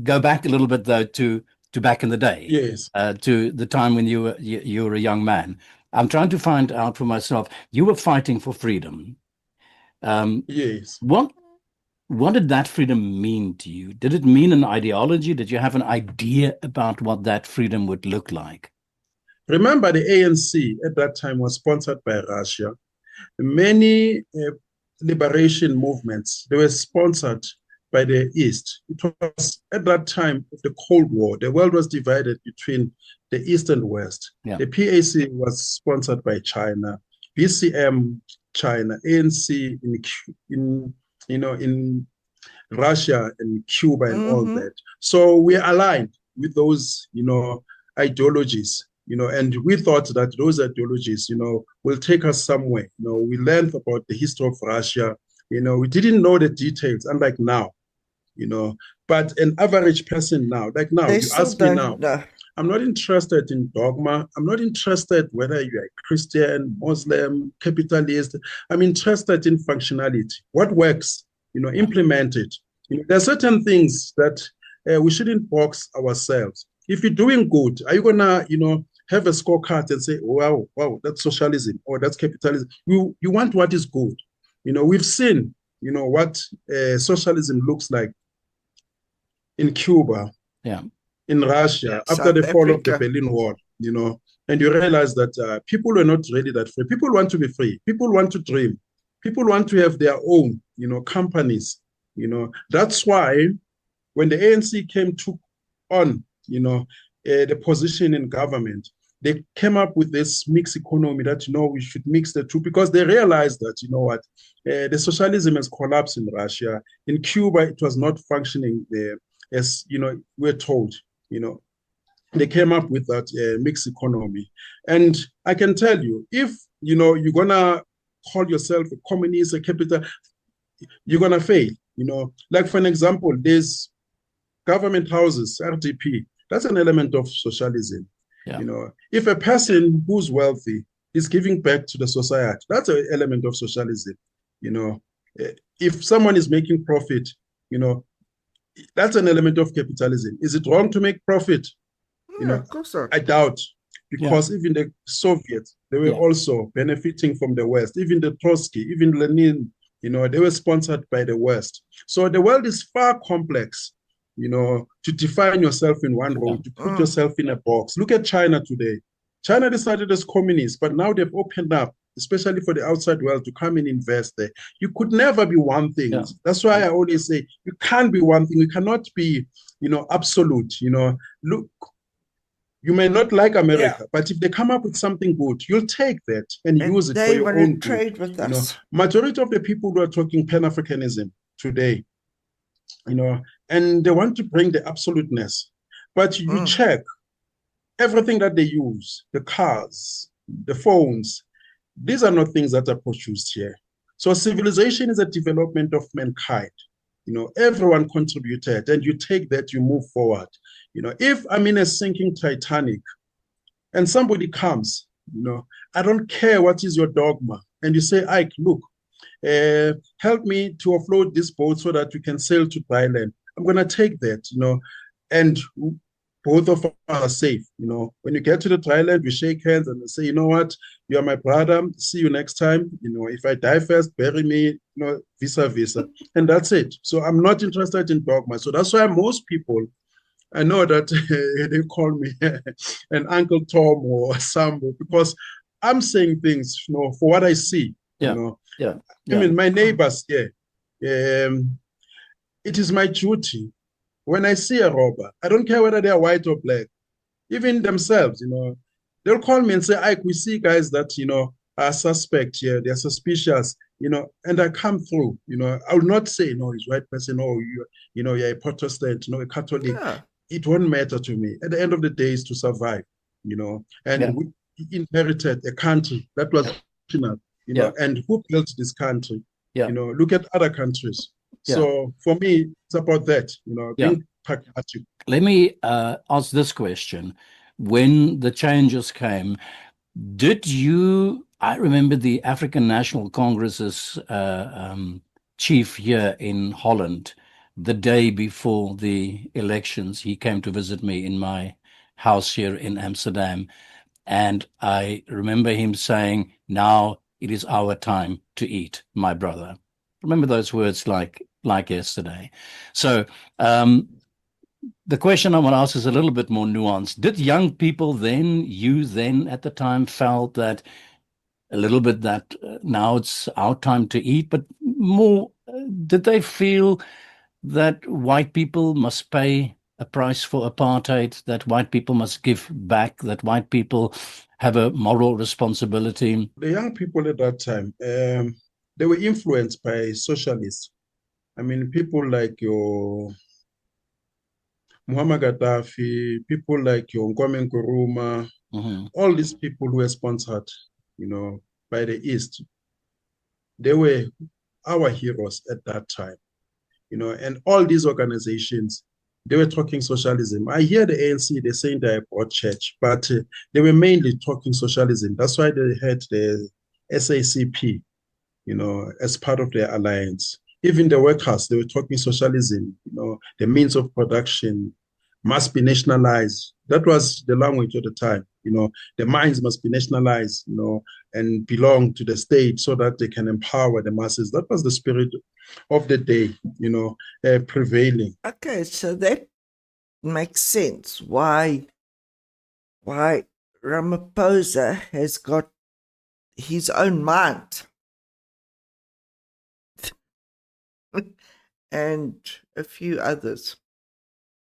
go back a little bit though to back in the day. Yes. To the time when you were a young man. I'm trying to find out for myself. You were fighting for freedom. Yes. What did that freedom mean to you? Did it mean an ideology? Did you have an idea about what that freedom would look like? Remember, the ANC at that time was sponsored by Russia. Many liberation movements, they were sponsored by the East. It was at that time of the Cold War. The world was divided between the East and West. Yeah. The PAC was sponsored by China, BCM China, ANC in Russia and Cuba and all that. So we're aligned with those, ideologies, and we thought that those ideologies, will take us somewhere. We learned about the history of Russia. We didn't know the details, unlike now, but an average person now, like now, you ask me now, I'm not interested in dogma. I'm not interested whether you're a Christian, Muslim, capitalist. I'm interested in functionality. What works, implement it. There are certain things that we shouldn't box ourselves. If you're doing good, are you gonna, have a scorecard and say, wow, that's socialism or that's capitalism? You want what is good. We've seen, what socialism looks like in Cuba, in Russia, after the fall of the Berlin Wall, and you realize that people are not really that free. People want to be free. People want to dream. People want to have their own, companies. That's why when the ANC took on, the position in government, they came up with this mixed economy that, we should mix the two, because they realized that, the socialism has collapsed in Russia. In Cuba, it was not functioning there as, we're told, they came up with that mixed economy. And I can tell you, if, you're going to call yourself a communist, a capitalist, you're going to fail. Like for an example, there's government houses, RDP, that's an element of socialism. Yeah. If a person who's wealthy is giving back to the society, that's an element of socialism. If someone is making profit, that's an element of capitalism. Is it wrong to make profit? Of course not. I doubt, because even the Soviets, they were also benefiting from the West. Even the Trotsky, even Lenin, they were sponsored by the West. So the world is far complex, to define yourself in one role, to put yourself in a box. Look at China today. China decided as communist, but now they've opened up, especially for the outside world, to come and invest there. You could never be one thing. Yeah. That's why I always say you can't be one thing. You cannot be, absolute. Look, you may not like America, but if they come up with something good, you'll take that and use it for your own good. Trade with us. Majority of the people who are talking Pan-Africanism today, and they want to bring the absoluteness, but you check everything that they use, the cars, the phones, these are not things that are produced here. So civilization is a development of mankind. Everyone contributed, and you take that, you move forward. If I'm in a sinking Titanic and somebody comes, I don't care what is your dogma, and you say, Ike, look, help me to offload this boat so that we can sail to Thailand. I'm going to take that, and both of us are safe. When you get to the Thailand, we shake hands and say, you know what, you are my brother. See you next time. If I die first, bury me, visa. And that's it. So I'm not interested in dogma. So that's why most people, I know that they call me an Uncle Tom or Sambo, because I'm saying things, for what I see. I mean, my neighbors, it is my duty. When I see a robber, I don't care whether they are white or black, even themselves, they'll call me and say, Ike, we see guys that, are suspect here, they're suspicious, and I come through, I will not say, no, he's white person, or you're a Protestant, a Catholic. Yeah. It won't matter to me. At the end of the day, is to survive, and we inherited a country that was national, and who built this country? Look at other countries. So for me, it's about that, being pragmatic. Let me ask this question. When the changes came, did you, I remember the African National Congress's chief here in Holland, the day before the elections, he came to visit me in my house here in Amsterdam. And I remember him saying, now it is our time to eat, my brother. Remember those words like yesterday. So the question I want to ask is a little bit more nuanced. Did young people then, you then at the time, felt that a little bit that now it's our time to eat, but more, did they feel that white people must pay a price for apartheid, that white people must give back, that white people have a moral responsibility? The young people at that time, they were influenced by socialists. I mean, people like your Muammar Gaddafi, people like your Kwame Nkrumah, all these people who were sponsored, by the East, they were our heroes at that time, and all these organizations, they were talking socialism. I hear the ANC, they're saying they're about church, but they were mainly talking socialism. That's why they had the SACP, as part of their alliance. Even the workers, they were talking socialism, the means of production must be nationalized. That was the language at the time, the mines must be nationalized, and belong to the state so that they can empower the masses. That was the spirit of the day, prevailing. Okay, so that makes sense. Why Ramaphosa has got his own mind and a few others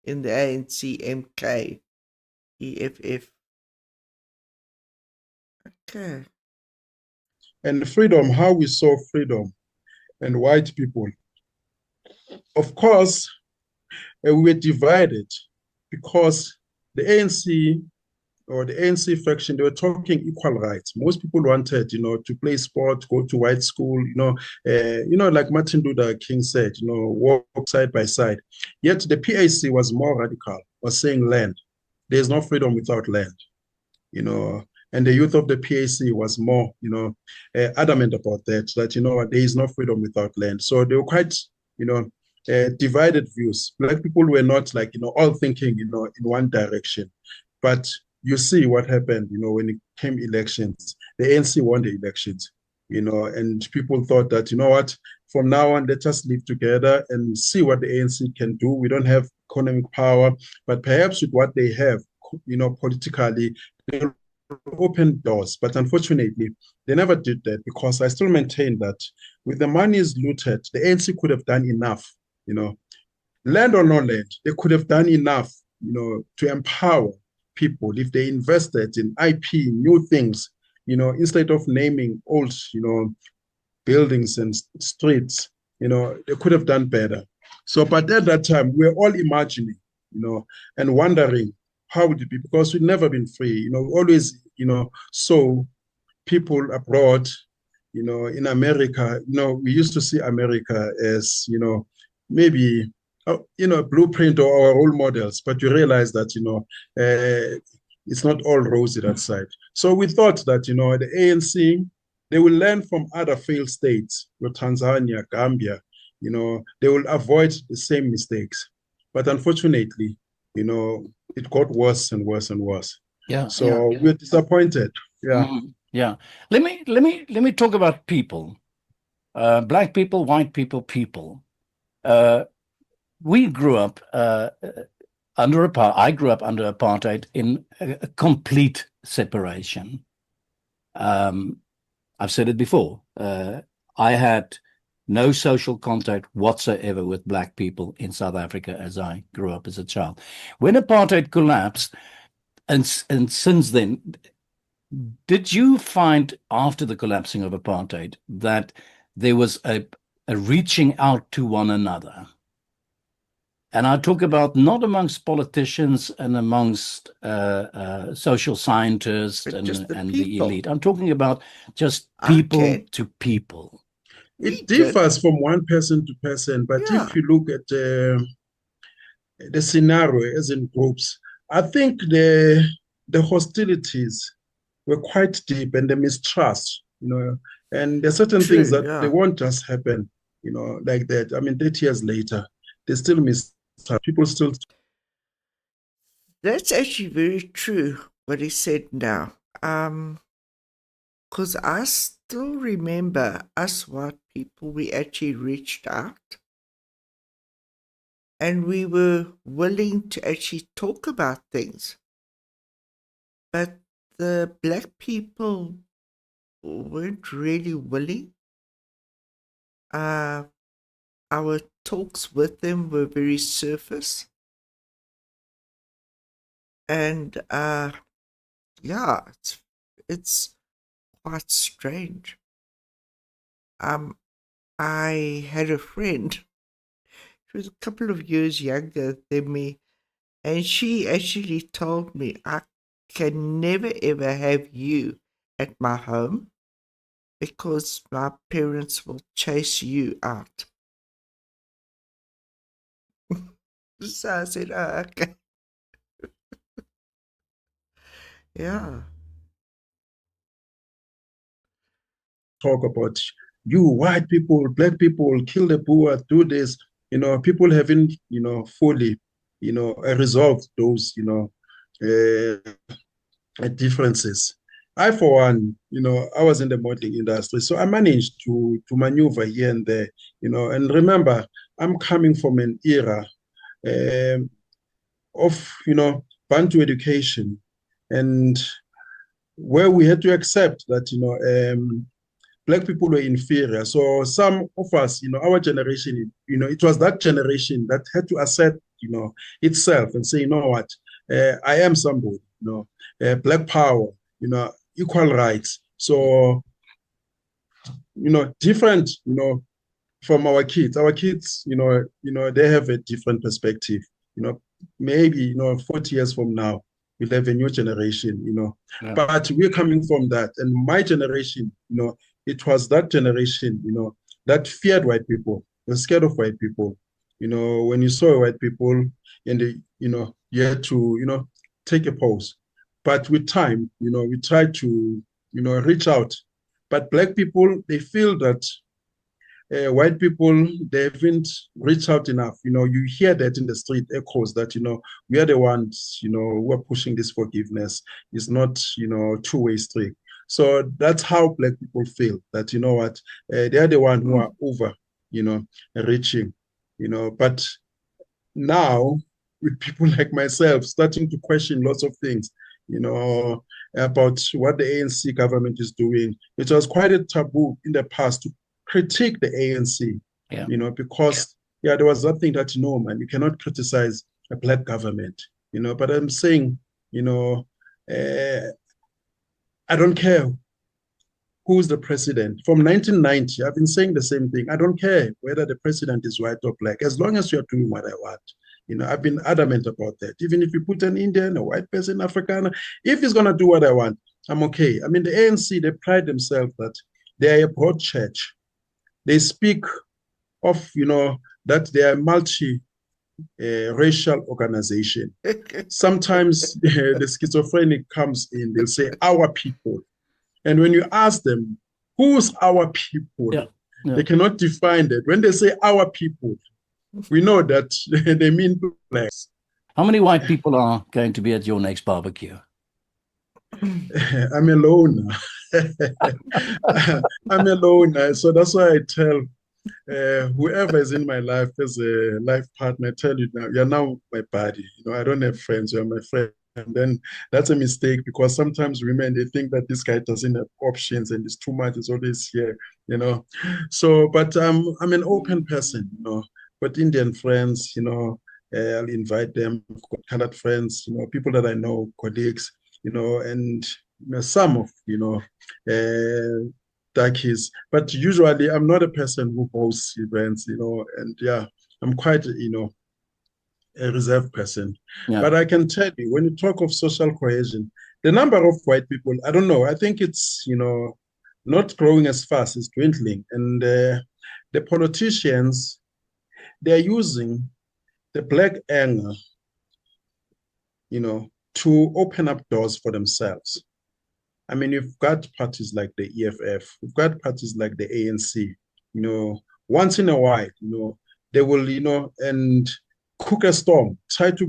in the ANC, MK, EFF. Okay. And freedom, how we saw freedom and white people. Of course, we were divided because the ANC or the ANC faction, they were talking equal rights. Most people wanted, to play sport, go to white school, like Martin Luther King said, walk side by side. Yet the PAC was more radical, was saying land. There's no freedom without land, and the youth of the PAC was more, adamant about that, there is no freedom without land. So they were quite, divided views. Black people were not like, all thinking, in one direction. But you see what happened, when it came elections. The ANC won the elections, and people thought that, what, from now on, let's just live together and see what the ANC can do. We don't have economic power, but perhaps with what they have, politically, they'll open doors. But unfortunately, they never did that, because I still maintain that with the monies looted, the ANC could have done enough, land or no land, they could have done enough, to empower people if they invested in IP, new things, instead of naming old, buildings and streets, they could have done better. So, but at that time, we were all imagining, and wondering how would it be, because we'd never been free, always, saw people abroad, in America, we used to see America as, maybe a blueprint or our role models, but you realize that, it's not all rosy that side. So we thought that, the ANC, they will learn from other failed states, Tanzania, Gambia, they will avoid the same mistakes. But unfortunately, it got worse and worse and worse. Yeah. So we're disappointed. Yeah. Yeah. Let me talk about people. Black people, white people, people. We grew up under apartheid. I grew up under apartheid in a complete separation. I've said it before. I had no social contact whatsoever with black people in South Africa as I grew up as a child. When apartheid collapsed, and since then, did you find after the collapsing of apartheid that there was a reaching out to one another? And I talk about not amongst politicians and amongst social scientists and the elite. I'm talking about just people to people. It differs from one person to person, but if you look at the scenario as in groups, I think the hostilities were quite deep, and the mistrust, and there are certain things that they won't just happen, like that. I mean, 30 years later, they still mistrust. People still. That's actually very true, what he said now. Because I still remember us white people, we actually reached out and we were willing to actually talk about things. But the black people weren't really willing. our talks with them were very surface. And yeah, it's quite strange. I had a friend, she was a couple of years younger than me, and she actually told me, I can never ever have you at my home because my parents will chase you out. So I said, oh, okay. Yeah. Talk about you, white people, black people, kill the poor, do this. People haven't, fully, resolved those, differences. I, for one, I was in the modeling industry, so I managed to maneuver here and there, and remember, I'm coming from an era of, Bantu education, and where we had to accept that, black people were inferior. So some of us, our generation, it was that generation that had to accept, itself and say, you know what, I am somebody, black power, equal rights. So, different, from our kids. Our kids, they have a different perspective. Maybe 40 years from now, we'll have a new generation. Yeah. But we're coming from that, and my generation, it was that generation, that feared white people, was scared of white people. When you saw white people, and you had to, take a pause. But with time, we try to, reach out. But black people, they feel that white people, they haven't reached out enough. You hear that in the street echoes that, we are the ones, who are pushing this forgiveness. It's not, two-way street. So that's how black people feel that, you know what, they are the one who are over, reaching, but now with people like myself starting to question lots of things, about what the ANC government is doing. It was quite a taboo in the past to critique the ANC, because there was something that, man, you cannot criticize a black government, but I'm saying, I don't care who's the president. From 1990, I've been saying the same thing. I don't care whether the president is white or black, as long as you're doing what I want. I've been adamant about that. Even if you put an Indian, a white person, African, if he's going to do what I want, I'm okay. I mean, the ANC, they pride themselves that they are a broad church. They speak of, that they are a multi-racial organization. Sometimes the schizophrenic comes in, they'll say, our people. And when you ask them, who's our people? They cannot define that. When they say our people, we know that they mean blacks. How many white people are going to be at your next barbecue? I'm alone. I'm alone. So that's why I tell whoever is in my life as a life partner, I tell you now, you're now my buddy. I don't have friends, you're my friend. And then that's a mistake, because sometimes women, they think that this guy doesn't have options and it's too much, it's always here, So, but I'm an open person, But Indian friends, I'll invite them, colored friends, people that I know, colleagues, and some of, darkies. But usually I'm not a person who hosts events, and I'm quite, a reserved person. Yeah. But I can tell you, when you talk of social cohesion, the number of white people, I don't know, I think it's, not growing as fast, it's dwindling. And the politicians, they're using the black anger, to open up doors for themselves. I mean, you've got parties like the EFF, you've got parties like the ANC, once in a while, they will, and cook a storm, try to,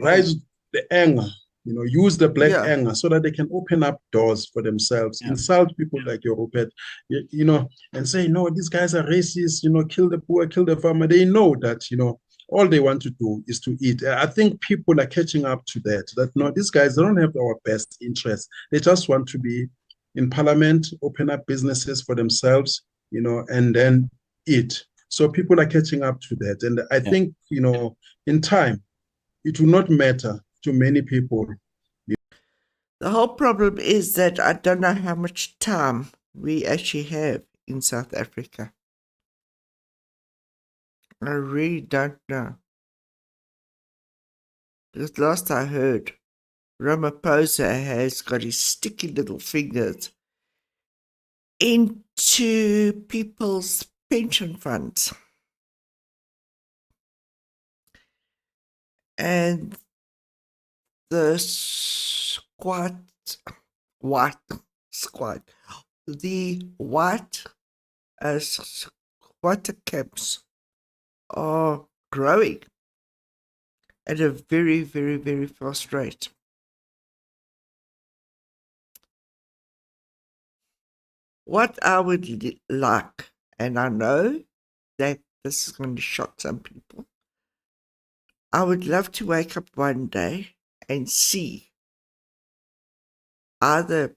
rise the anger, use the black anger so that they can open up doors for themselves, insult people like your Rupert, and say, no, these guys are racist, kill the poor, kill the farmer. They know that, all they want to do is to eat. I think people are catching up to that, no, these guys, they don't have our best interests. They just want to be in parliament, open up businesses for themselves, and then eat. So people are catching up to that. And I think, you know, in time, it will not matter to many people. The whole problem is that I don't know how much time we actually have in South Africa. I really don't know. Because last I heard, Ramaphosa has got his sticky little fingers into people's pension funds. And the white squatter camps are growing at a very, very, very fast rate. What I would like, and I know that this is going to shock some people, I would love to wake up one day and see either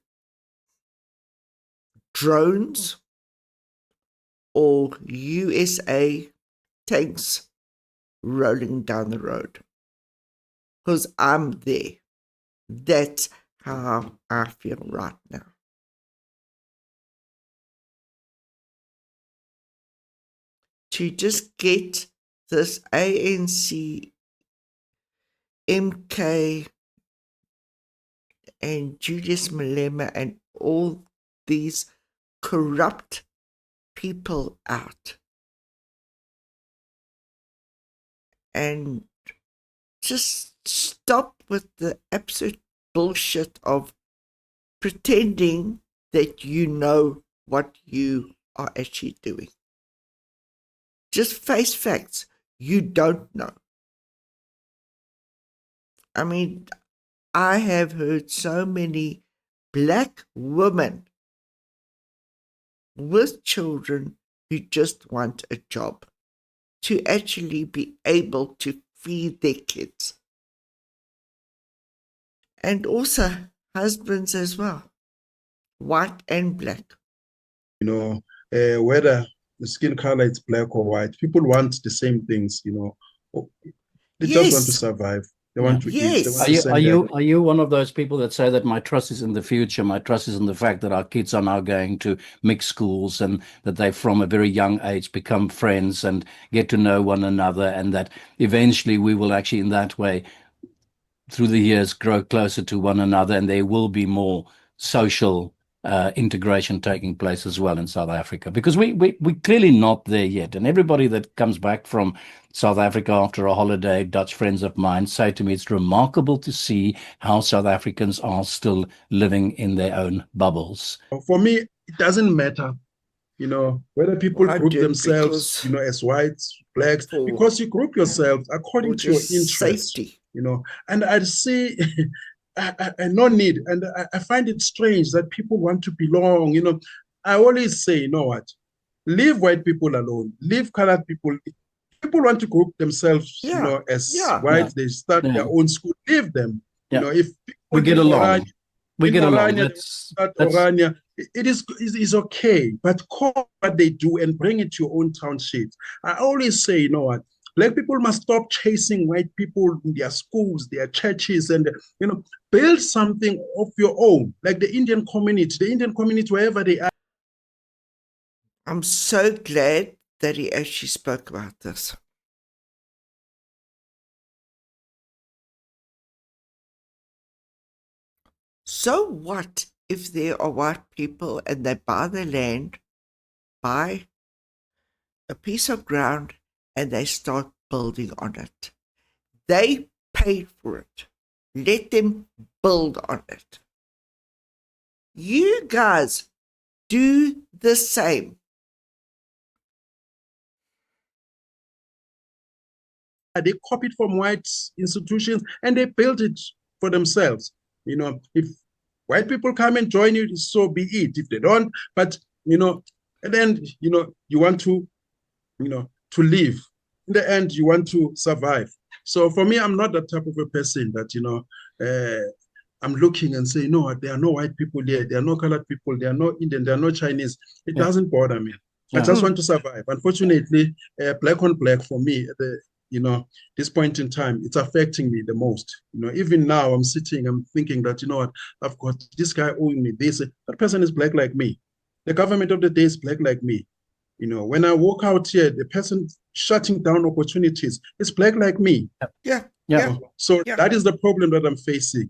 drones or USA tanks rolling down the road. Because I'm there. That's how I feel right now. To just get this ANC, MK, and Julius Malema and all these corrupt people out. And just stop with the absolute bullshit of pretending that you know what you are actually doing. Just face facts. You don't know. I mean, I have heard so many black women with children who just want a job to actually be able to feed their kids. And also husbands as well, white and black. You know, whether the skin color is black or white, people want the same things, you know. They just want to survive. They want to eat. They want to send are you one of those people that say that my trust is in the future? My trust is in the fact that our kids are now going to mixed schools and that they, from a very young age, become friends and get to know one another, and that eventually we will actually, in that way, through the years, grow closer to one another, and there will be more social integration taking place as well in South Africa, because we're clearly not there yet. And everybody that comes back from South Africa after a holiday, Dutch friends of mine, say to me, it's remarkable to see how South Africans are still living in their own bubbles. For me, it doesn't matter, you know, whether people group themselves, you know, as whites, blacks, because you group yourselves according to your interests, safety. You know, and I see I no need, and I find it strange that people want to belong. You know, I always say, you know what, leave white people alone, leave colored people. People want to group themselves, you know, as whites. They start their own school. Leave them. You know, if we get along, we get along. It is okay, but call what they do and bring it to your own township. I always say, you know what, black people must stop chasing white people in their schools, their churches, and, you know, build something of your own, like the Indian community, wherever they are. I'm so glad that he actually spoke about this. So what if there are white people and they buy the land, buy a piece of ground, and they start building on it? They paid for it. Let them build on it. You guys do the same. They copied from white institutions and they built it for themselves. You know, if white people come and join you, so be it. If they don't, but, you know, and then, you know, you want to, you know, to live. In the end, you want to survive. So for me, I'm not that type of a person that, you know, I'm looking and say, no, there are no white people here. There are no colored people. There are no Indian. There are no Chinese. It doesn't bother me. I just want to survive. Unfortunately, black on black for me, this point in time, it's affecting me the most. Even now I'm sitting, I'm thinking that, what, I've got this guy owing me this. That person is black like me. The government of the day is black like me. When I walk out here, the person shutting down opportunities is black like me. So that is the problem that I'm facing.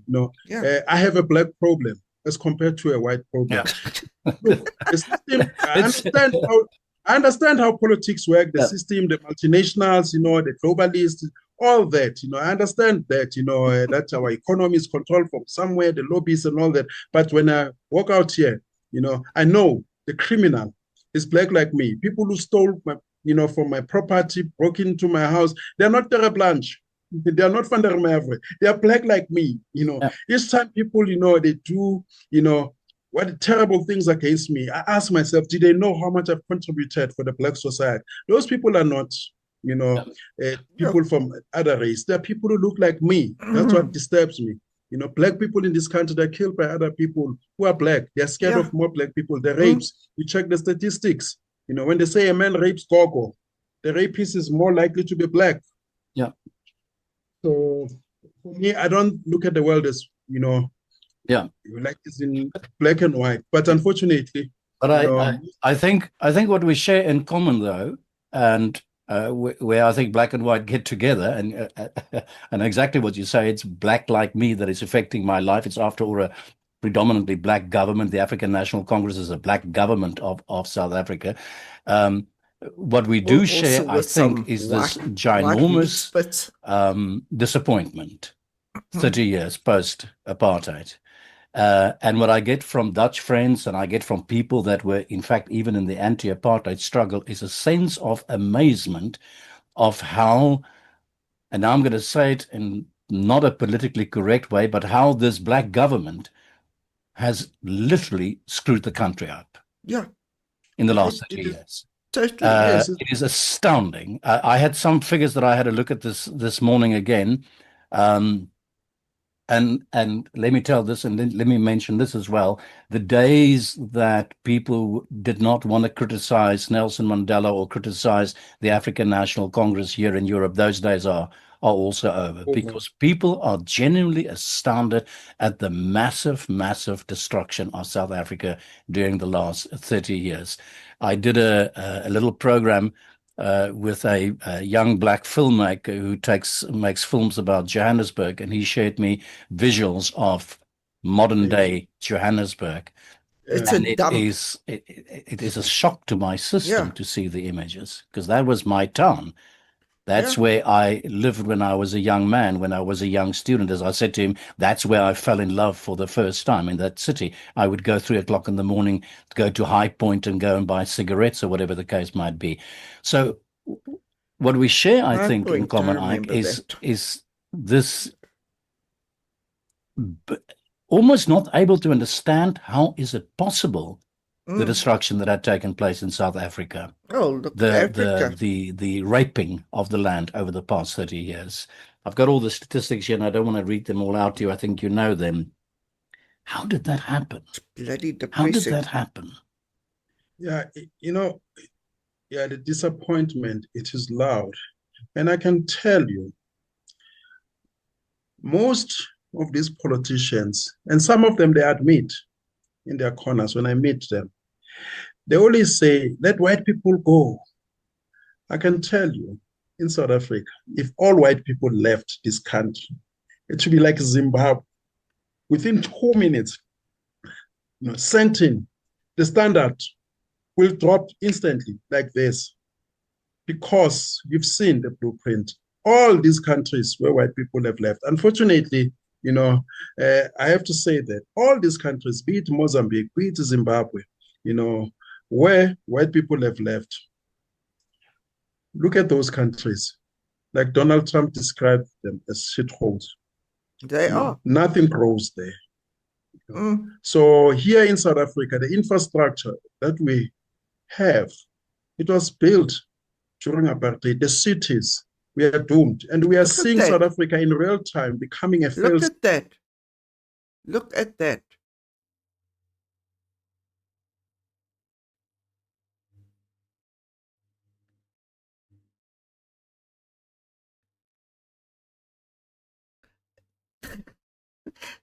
I have a black problem as compared to a white problem. Look, the system, I understand how politics work, the system, the multinationals, the globalists, all that. I understand that, that our economy is controlled from somewhere, the lobbies and all that. But when I walk out here, I know the criminal is black like me. People who stole my, from my property, broke into my house, they're not Terre Blanche. They are not Van der Merwe. They are black like me. Each time people, they do, what terrible things against me, I ask myself, do they know how much I've contributed for the black society? Those people are not, people from other race. They're people who look like me. That's what disturbs me. Black people in this country, they're killed by other people who are black. They're scared of more black people. The rapes, you check the statistics. When they say a man rapes Gogo, the rapist is more likely to be black. Yeah. So for me, I don't look at the world as, like it's in black and white. But unfortunately, but I think what we share in common, though, and where I think black and white get together, and exactly what you say, it's black like me that is affecting my life. It's after all a predominantly black government. The African National Congress is a black government of South Africa. What we do share, I think, is this ginormous disappointment 30 years post-apartheid. And what I get from Dutch friends and I get from people that were, in fact, even in the anti-apartheid struggle, is a sense of amazement of how, and now I'm going to say it in not a politically correct way, but how this black government has literally screwed the country up. Yeah. In the last 30 years. Totally. It is astounding. I had some figures that I had a look at this morning again. And let me tell this, and let me mention this as well. The days that people did not want to criticize Nelson Mandela or criticize the African National Congress here in Europe, those days are also over, because people are genuinely astounded at the massive, massive destruction of South Africa during the last 30 years. I did a little program with a young black filmmaker who makes films about Johannesburg, and he shared me visuals of modern day Johannesburg. It is a shock to my system to see the images, because that was my town. That's where I lived when I was a young man, when I was a young student. As I said to him, that's where I fell in love for the first time, in that city. I would go 3 o'clock in the morning to go to High Point and go and buy cigarettes or whatever the case might be. So what we share, I think, in common, Ike, is this almost not able to understand how is it possible the destruction that had taken place in South Africa. Oh, look, Africa. The raping of the land over the past 30 years. I've got all the statistics here, and I don't want to read them all out to you. I think you know them. How did that happen? It's bloody depressing. How did that happen? Yeah, the disappointment, it is loud. And I can tell you, most of these politicians, and some of them they admit in their corners when I meet them, they always say, let white people go. I can tell you, in South Africa, if all white people left this country, it should be like Zimbabwe. Within 2 minutes, sent in, the standard will drop instantly like this, because you've seen the blueprint. All these countries where white people have left, unfortunately, I have to say that all these countries, be it Mozambique, be it Zimbabwe, where white people have left, look at those countries. Like Donald Trump described them as shitholes. They are. Nothing grows there. So here in South Africa, the infrastructure that we have, it was built during apartheid. The cities, we are doomed. And we are seeing South Africa in real time becoming a failed. Look at that. Look at that.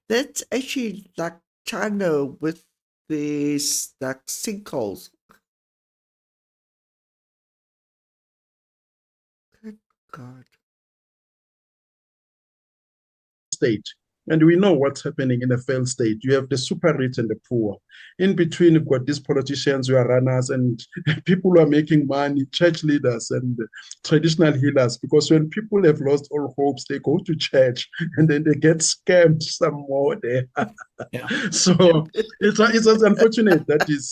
That's actually like China with these like sinkholes. Good God. State. And we know what's happening in a failed state. You have the super rich and the poor. In between, you've got these politicians who are runners and people who are making money, church leaders and traditional healers. Because when people have lost all hopes, they go to church and then they get scammed some more there. Yeah. So it's unfortunate that is,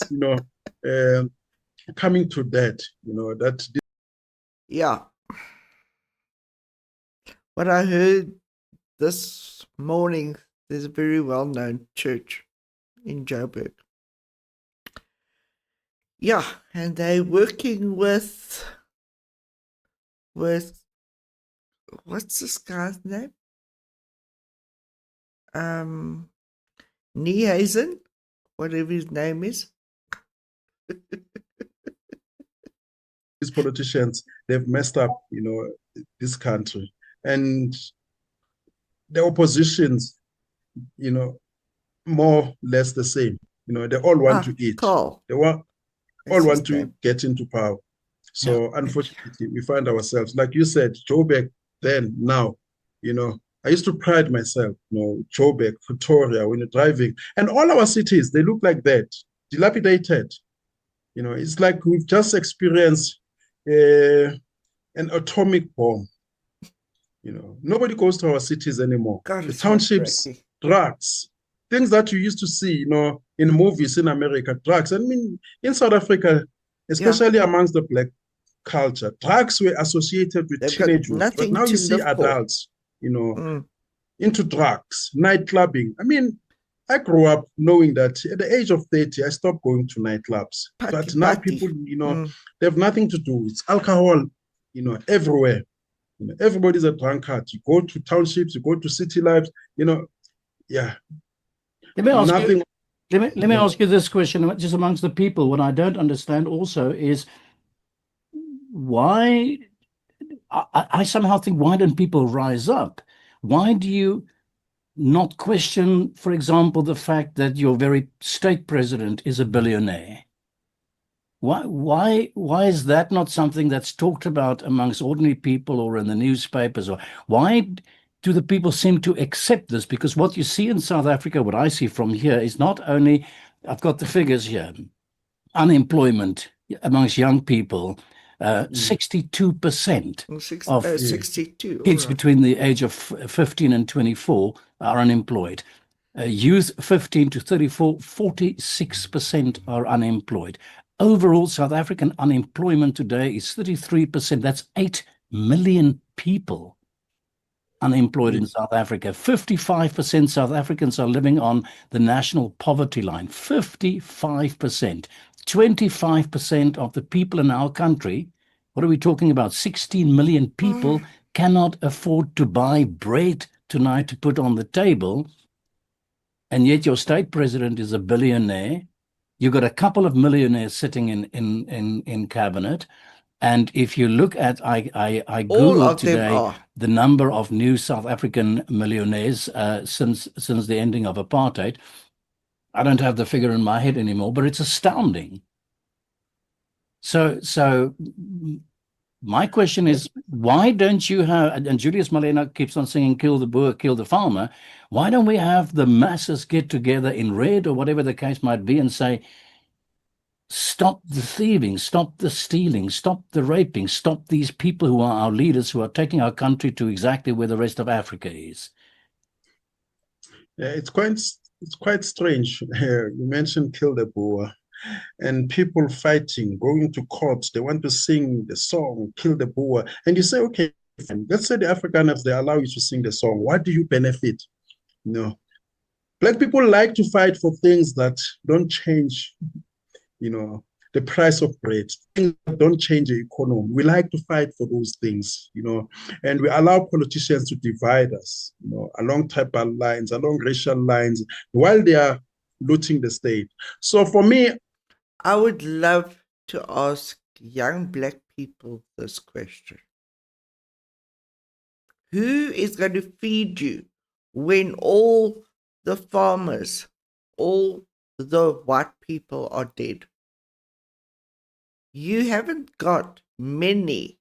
coming to that, that. Yeah. What I heard this morning, there's a very well-known church in Joburg. Yeah, and they're working with what's this guy's name? Niehazen, whatever his name is. These politicians, they've messed up, this country. And the oppositions, more or less the same. They all want to eat. Carl. They all want to get into power. So unfortunately, we find ourselves, like you said, Joburg then, now, I used to pride myself, Joburg, Pretoria, when you're driving. And all our cities, they look like that, dilapidated. It's like we've just experienced an atomic bomb. Nobody goes to our cities anymore. God, the townships, drugs, things that you used to see, in movies in America, drugs. I mean, in South Africa, especially amongst the black culture, drugs were associated with teenage youth. But now you see adults, into drugs, night clubbing. I mean, I grew up knowing that at the age of 30, I stopped going to nightclubs. But now people, they have nothing to do. It's alcohol, everywhere. Everybody's a drunkard. You go to townships, you go to city lives, yeah. Let me ask you this question, just amongst the people. What I don't understand also is why, I somehow think, why don't people rise up? Why do you not question, for example, the fact that your very state president is a billionaire? Why is that not something that's talked about amongst ordinary people or in the newspapers? Or why do the people seem to accept this? Because what you see in South Africa, what I see from here, is not only, I've got the figures here, unemployment amongst young people, 62% of 62 kids between the age of 15 and 24 are unemployed. Youth 15 to 34, 46% are unemployed. Overall, South African unemployment today is 33%. That's 8 million people unemployed in South Africa. 55% South Africans are living on the national poverty line. 55%. 25% of the people in our country, what are we talking about? 16 million people cannot afford to buy bread tonight to put on the table. And yet your state president is a billionaire. You've got a couple of millionaires sitting in cabinet. And if you look at, I Googled today the number of new South African millionaires since the ending of apartheid. I don't have the figure in my head anymore, but it's astounding. So my question is, why don't you have, and Julius Malema keeps on singing, kill the boer, kill the farmer. Why don't we have the masses get together in red or whatever the case might be and say, stop the thieving, stop the stealing, stop the raping, stop these people who are our leaders who are taking our country to exactly where the rest of Africa is? Yeah, it's quite strange. You mentioned kill the boer. And people fighting, going to court, they want to sing the song, kill the boer. And you say, okay, fine. Let's say the Afrikaners, they allow you to sing the song. What do you benefit? No. Black people like to fight for things that don't change, the price of bread, things that don't change the economy. We like to fight for those things, and we allow politicians to divide us, along tribal lines, along racial lines, while they are looting the state. So for me, I would love to ask young black people this question. Who is going to feed you when all the farmers, all the white people are dead. You haven't got many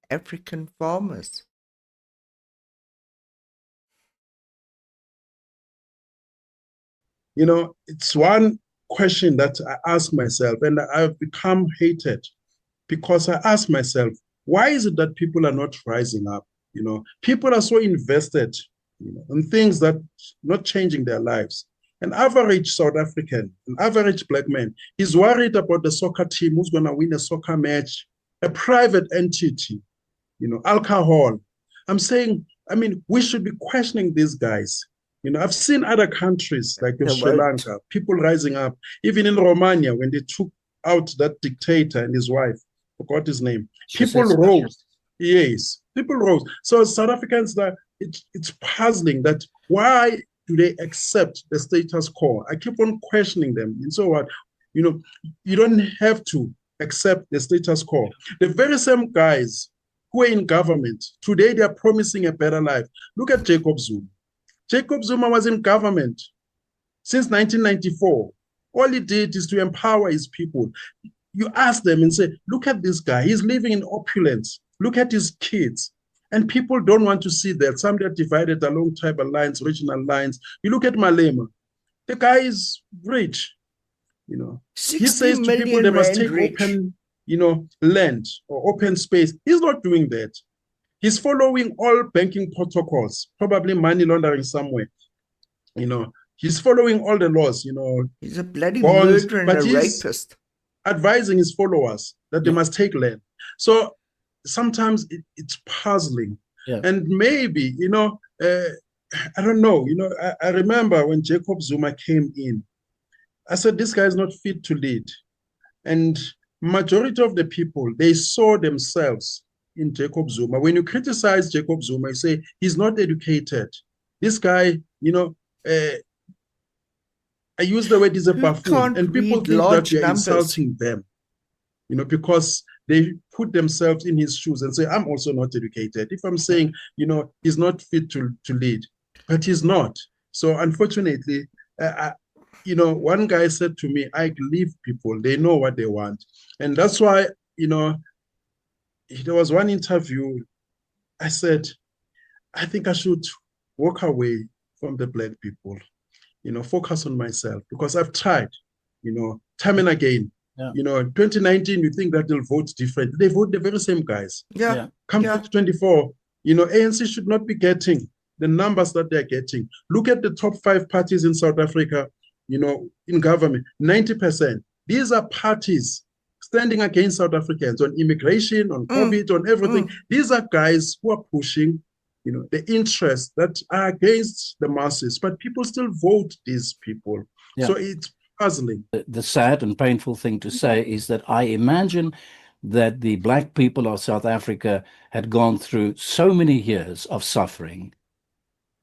African farmers. You know, it's one question that I ask myself, and I've become hated because I ask myself, why is it that people are not rising up? You know, people are so invested, in things that not changing their lives. An average South African, an average black man, is worried about the soccer team who's going to win a soccer match, a private entity, alcohol. I'm saying, we should be questioning these guys. I've seen other countries like in Sri Lanka, people rising up, even in Romania, when they took out that dictator and his wife, forgot his name. People rose. Yes, people rose. So as South Africans, it's puzzling that why do they accept the status quo? I keep on questioning them. And so what? You don't have to accept the status quo. The very same guys who are in government, today they are promising a better life. Look at Jacob Zuma. Jacob Zuma was in government since 1994. All he did is to empower his people. You ask them and say, look at this guy. He's living in opulence. Look at his kids. And people don't want to see that. Some are divided along tribal lines, regional lines. You look at Malema. The guy is rich. He says to people they must take open, land or open space. He's not doing that. He's following all banking protocols, probably money laundering somewhere. He's following all the laws, He's a bloody murderer and a rapist. Advising his followers that they must take land. So sometimes it's puzzling. Yeah. And maybe, I don't know, I remember when Jacob Zuma came in, I said, this guy is not fit to lead. And majority of the people, they saw themselves in Jacob Zuma. When you criticize Jacob Zuma, you say he's not educated. This guy, I use the word he's a buffoon, and people think that you're insulting them, because they put themselves in his shoes and say, I'm also not educated. If I'm saying, he's not fit to lead, but he's not. So unfortunately, one guy said to me, I leave people, they know what they want. And that's why, there was one interview, I said, I think I should walk away from the black people, focus on myself, because I've tried, time and again. Yeah. In 2019, you think that they'll vote different. They vote the very same guys. Yeah. Come 2024, ANC should not be getting the numbers that they're getting. Look at the top 5 parties in South Africa, in government, 90%. These are parties standing against South Africans on immigration, on COVID, on everything. These are guys who are pushing, the interests that are against the masses, but people still vote these people. Yeah. So it's puzzling. The sad and painful thing to say is that I imagine that the black people of South Africa had gone through so many years of suffering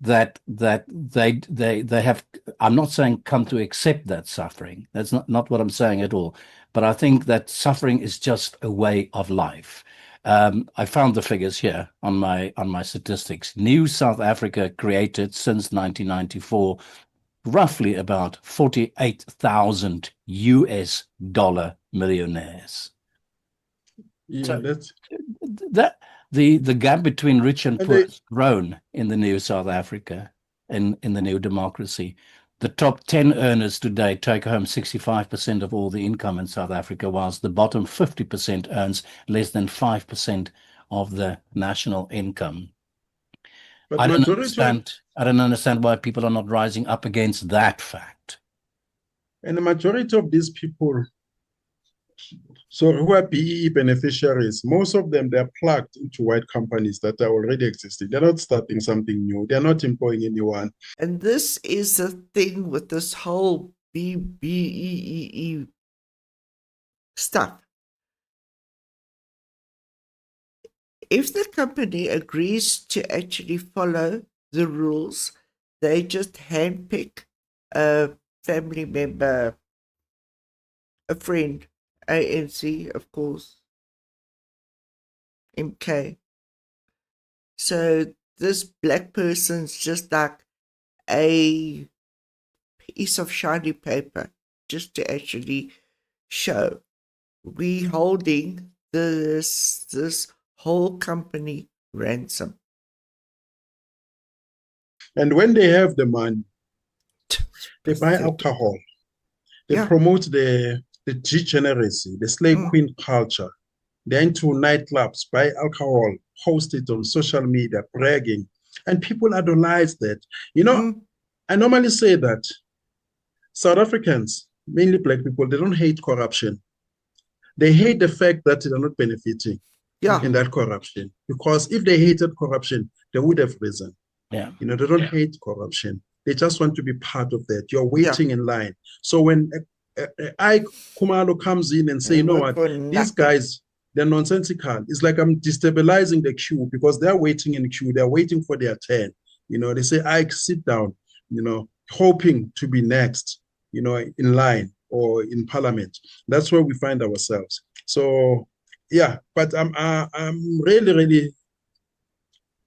that they have, I'm not saying come to accept that suffering. That's not what I'm saying at all. But I think that suffering is just a way of life. I found the figures here on my statistics. New South Africa created since 1994, roughly about 48,000 US dollar millionaires. Yeah, so that's that. The gap between rich and poor has grown in the new South Africa, in the new democracy. The top 10 earners today take home 65% of all the income in South Africa, whilst the bottom 50% earns less than 5% of the national income. But I don't understand why people are not rising up against that fact. And the majority of these people, so who are BEE beneficiaries, most of them, they're plugged into white companies that are already existing. They're not starting something new. They're not employing anyone. And this is the thing with this whole BEE stuff. If the company agrees to actually follow the rules, they just handpick a family member, a friend, ANC, of course, MK. So this black person's just like a piece of shiny paper just to actually show we holding this whole company ransom. And when they have the money, they buy alcohol. They promote the degeneracy, the slave queen culture. They're into nightclubs, buy alcohol, post it on social media, bragging. And people idolize that. You know, I normally say that South Africans, mainly black people, they don't hate corruption. They hate the fact that they're not benefiting in that corruption. Because if they hated corruption, they would have risen. Yeah. You know, they don't hate corruption. They just want to be part of that. You're waiting in line. So when Ike Khumalo comes in and say, you know what, these guys, they're nonsensical. It's like I'm destabilizing the queue because they're waiting in the queue. They're waiting for their turn. You know, they say, Ike, sit down, you know, hoping to be next, you know, in line or in parliament. That's where we find ourselves. So, yeah, but I'm really, really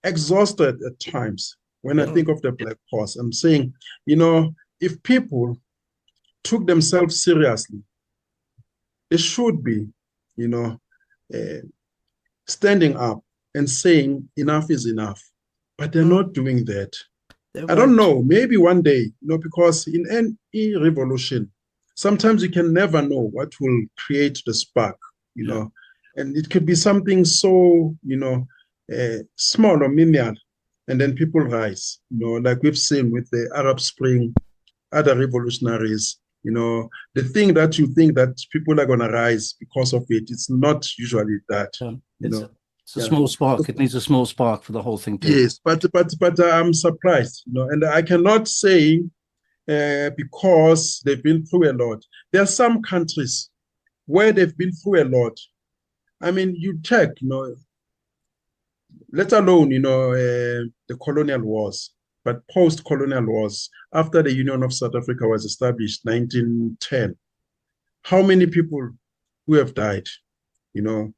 exhausted at times when I think of the Black cause. I'm saying, you know, if people took themselves seriously, they should be, you know, standing up and saying enough is enough. But they're not doing that. I don't know, maybe one day, you know, because in any revolution, sometimes you can never know what will create the spark, you know, and it could be something so, you know, small or minimal, and then people rise, you know, like we've seen with the Arab Spring, other revolutionaries, you know, the thing that you think that people are going to rise because of it, it's not usually that, you know. It's a small spark. It needs a small spark for the whole thing to. Yes, but I'm surprised, you know, and I cannot say because they've been through a lot. There are some countries where they've been through a lot. I mean, you check, you know, let alone, you know, the colonial wars, but post-colonial wars, after the Union of South Africa was established, 1910, how many people who have died, you know,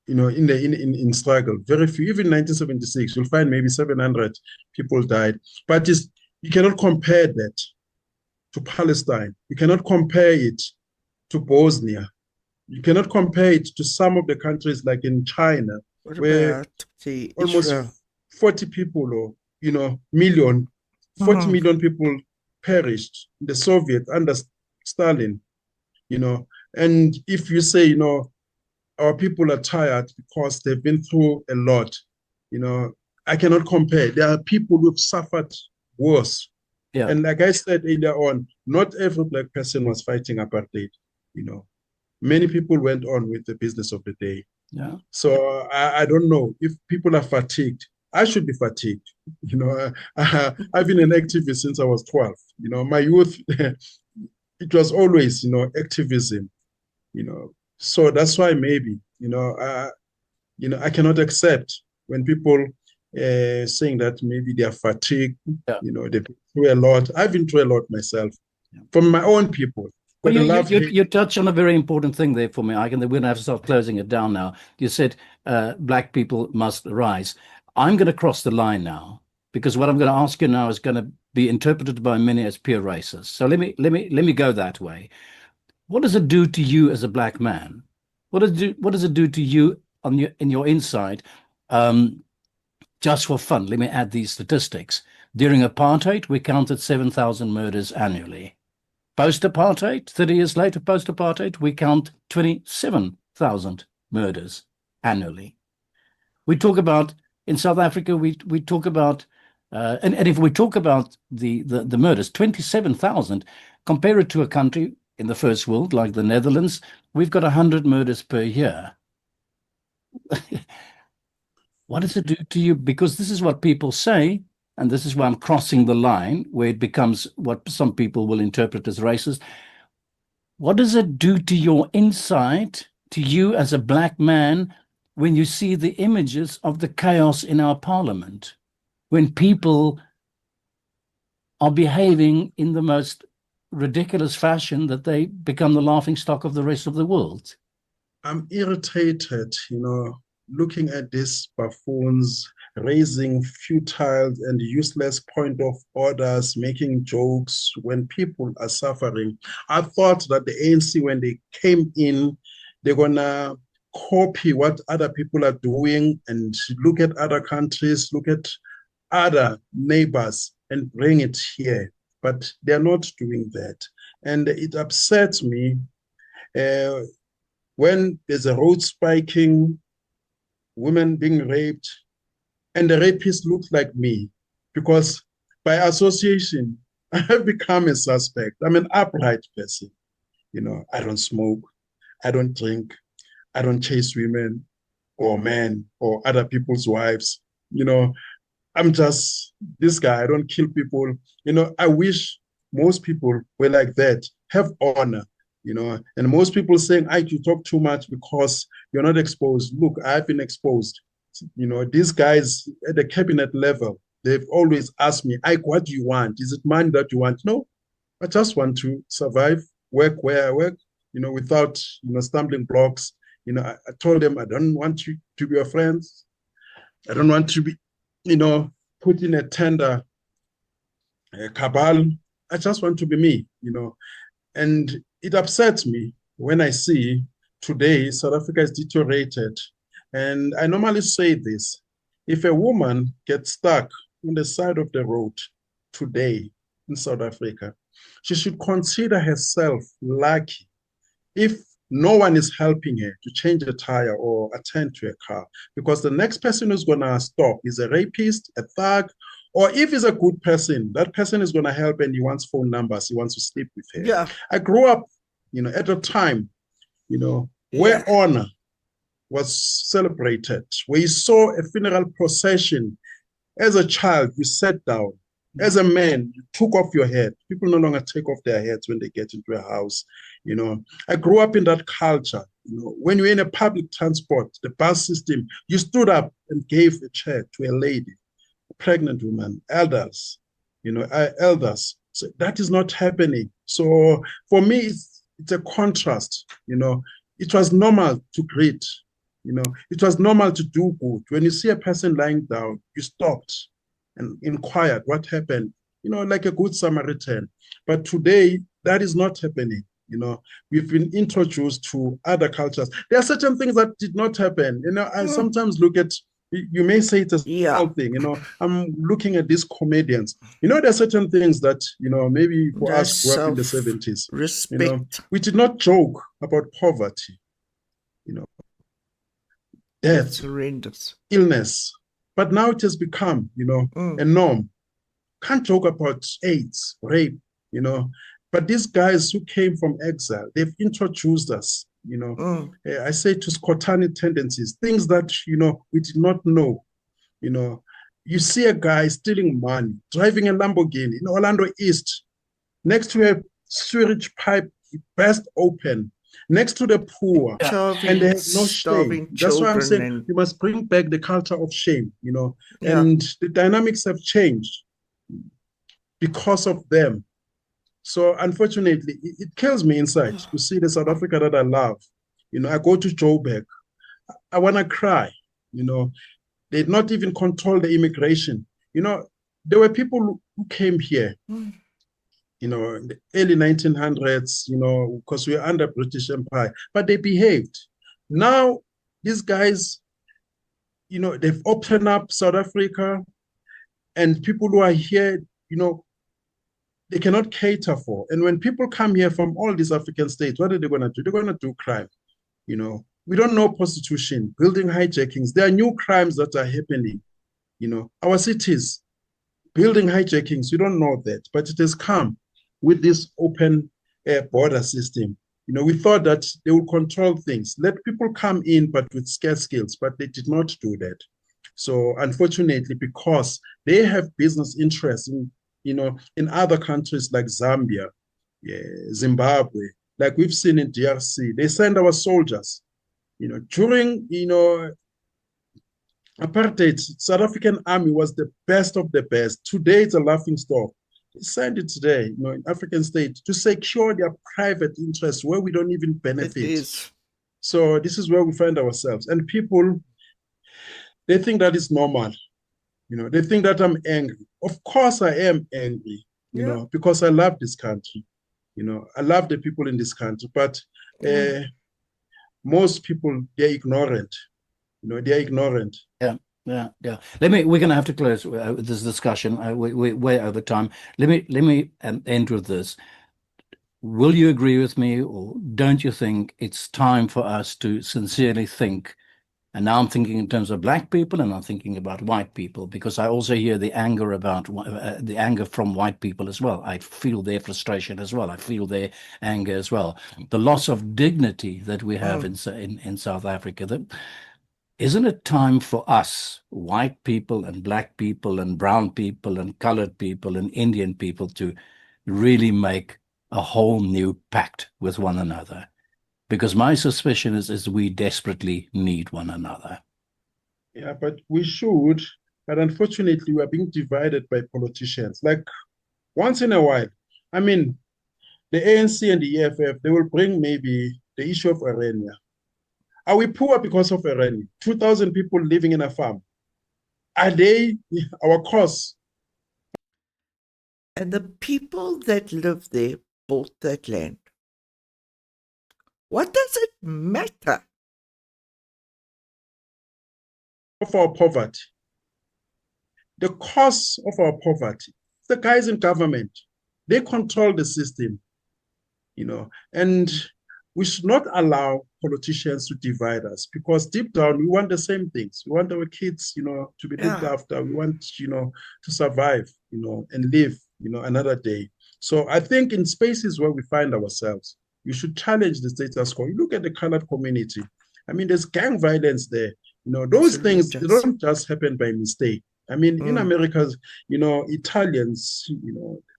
in struggle? Very few. Even 1976, you'll find maybe 700 people died. But you cannot compare that to Palestine. You cannot compare it to Bosnia. You cannot compare it to some of the countries like in China, where almost 40 people or, you know, 40 million people perished in the Soviet under Stalin, you know. And if you say, you know, our people are tired because they've been through a lot, you know, I cannot compare. There are people who've suffered worse. Yeah. And like I said earlier on, not every Black person was fighting apartheid, you know. Many people went on with the business of the day. Yeah. So I don't know if people are fatigued. I should be fatigued. You know, I've been an activist since I was 12. You know, my youth, it was always, you know, activism, you know. So that's why maybe, you know, I cannot accept when people saying that maybe they are fatigued, you know, they've been through a lot. I've been through a lot myself from my own people. Well, you touch on a very important thing there for me, Ike, and we're going to have to start closing it down now. You said Black people must rise. I'm going to cross the line now, because what I'm going to ask you now is going to be interpreted by many as pure racist. So let me go that way. What does it do to you as a Black man? What does it do to you in your inside? Just for fun, let me add these statistics. During apartheid, we counted 7,000 murders annually. Post-apartheid, 30 years later, post-apartheid, we count 27,000 murders annually. We talk about, in South Africa, we talk about, and if we talk about the murders, 27,000, compare it to a country in the first world, like the Netherlands, we've got 100 murders per year. What does it do to you? Because this is what people say, and this is why I'm crossing the line, where it becomes what some people will interpret as racist. What does it do to your inside, to you as a Black man, when you see the images of the chaos in our parliament, when people are behaving in the most ridiculous fashion that they become the laughing stock of the rest of the world? I'm irritated, you know, looking at these buffoons raising futile and useless point of orders, making jokes when people are suffering. I thought that the ANC, when they came in, they're gonna copy what other people are doing and look at other countries, look at other neighbors and bring it here. But they're not doing that. And it upsets me when there's a road spiking, women being raped, and the rapist looks like me, because by association, I have become a suspect. I'm an upright person. I don't smoke, I don't drink, I don't chase women or men or other people's wives. I'm just this guy. I don't kill people. I wish most people were like that, have honor, and most people saying, Ike, you talk too much because you're not exposed. Look, I've been exposed. These guys at the cabinet level, they've always asked me, Ike, what do you want? Is it money that you want? No, I just want to survive, work where I work, without, stumbling blocks. I told them, I don't want you to be your friends. I don't want to be, put in a tender cabal. I just want to be me, and it upsets me when I see today South Africa is deteriorated. And I normally say this: if a woman gets stuck on the side of the road today in South Africa, she should consider herself lucky if no one is helping her to change a tire or attend to a car, because the next person who's going to stop is a rapist, a thug, or if he's a good person, that person is going to help and he wants phone numbers, he wants to sleep with her. Yeah. I grew up, at a time, where honor was celebrated, where you saw a funeral procession. As a child, you sat down. As a man, you took off your head. People no longer take off their heads when they get into a house. I grew up in that culture. When you're in a public transport, the bus system, you stood up and gave a chair to a lady, a pregnant woman, elders, elders. So that is not happening. So for me, it's a contrast. It was normal to greet. It was normal to do good. When you see a person lying down, you stopped and inquired what happened, like a good Samaritan. But today, that is not happening. We've been introduced to other cultures. There are certain things that did not happen. I sometimes look at, you may say it's a small thing, I'm looking at these comedians. There are certain things that, maybe for us who grew up in the 70s, respect. We did not joke about poverty, death, That's horrendous. illness. But now it has become, a norm. Can't joke about AIDS, rape, But these guys who came from exile, they've introduced us, I say, to Scottani tendencies, things that, we did not know. You see a guy stealing money, driving a Lamborghini in Orlando East, next to a sewage pipe burst open, next to the poor, and they have no shame. That's why I'm saying we must bring back the culture of shame, and the dynamics have changed because of them. So unfortunately, it kills me inside to see the South Africa that I love. I go to Joburg, I want to cry. They did not even control the immigration. There were people who came here, in the early 1900s, because we were under British Empire, but they behaved. Now, these guys, they've opened up South Africa, and people who are here, they cannot cater for. And when people come here from all these African states, what are they going to do? They're going to do crime. We don't know prostitution, building hijackings. There are new crimes that are happening. Our cities, building hijackings, we don't know that, but it has come with this open border system. We thought that they would control things, let people come in, but with scarce skills, but they did not do that. So unfortunately, because they have business interests in other countries like Zambia, Zimbabwe, like we've seen in DRC, they send our soldiers. During apartheid, South African army was the best of the best. Today, it's a laughing stock. They send it today, in African states to secure their private interests where we don't even benefit. So this is where we find ourselves. And people, they think that is normal. They think that I'm angry. Of course I am angry, because I love this country. I love the people in this country, but most people, they're ignorant. They're ignorant. Yeah. We're going to have to close this discus're we're way over time. Let me end with this. Will you agree with me, or don't you think it's time for us to sincerely think? And now I'm thinking in terms of black people, and I'm thinking about white people, because I also hear the anger from white people as well. I feel their frustration as well. I feel their anger as well. The loss of dignity that we have in South Africa. Isn't it time for us, white people and black people and brown people and colored people and Indian people, to really make a whole new pact with one another? Because my suspicion is we desperately need one another. Yeah, but we should. But unfortunately, we are being divided by politicians. Like, once in a while, I mean, the ANC and the EFF, they will bring maybe the issue of Arenia. Are we poor because of Arenia? 2,000 people living in a farm. Are they our cause? And the people that live there bought that land. What does it matter? Of our poverty. The cause of our poverty. The guys in government, they control the system, and we should not allow politicians to divide us, because deep down we want the same things. We want our kids, to be looked after. We want, to survive, and live, another day. So I think in spaces where we find ourselves, you should challenge the status quo. You look at the colored community. I mean, there's gang violence there. Those things, they don't just happen by mistake. I mean, in America, Italians,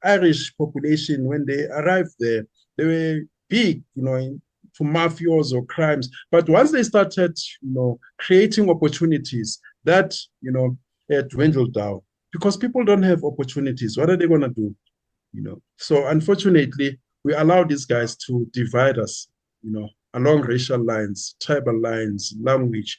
Irish population, when they arrived there, they were big, to mafias or crimes. But once they started, creating opportunities, that, dwindled down, because people don't have opportunities. What are they going to do? So unfortunately, we allow these guys to divide us, along racial lines, tribal lines, language,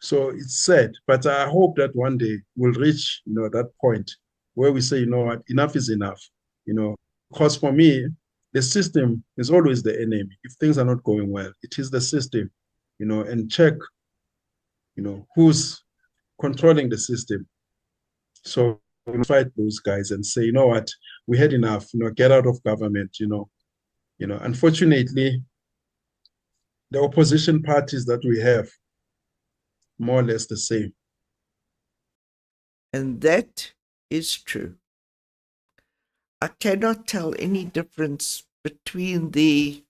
So it's sad, but I hope that one day we'll reach, that point where we say, what, enough is enough, because for me, the system is always the enemy. If things are not going well, it is the system, and check, who's controlling the system. So we'll fight those guys and say, what, we had enough, get out of government, Unfortunately, the opposition parties that we have, more or less the same. And that is true. I cannot tell any difference between the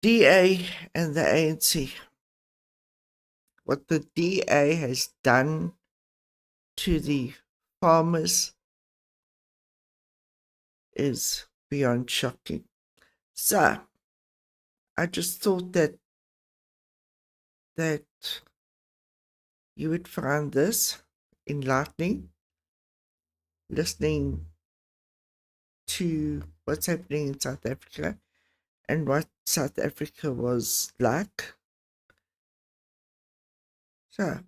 DA and the ANC. What the DA has done to the farmers is beyond shocking. So, I just thought that you would find this enlightening, listening to what's happening in South Africa and what South Africa was like. So,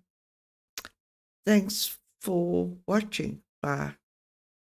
thanks for watching. Bye.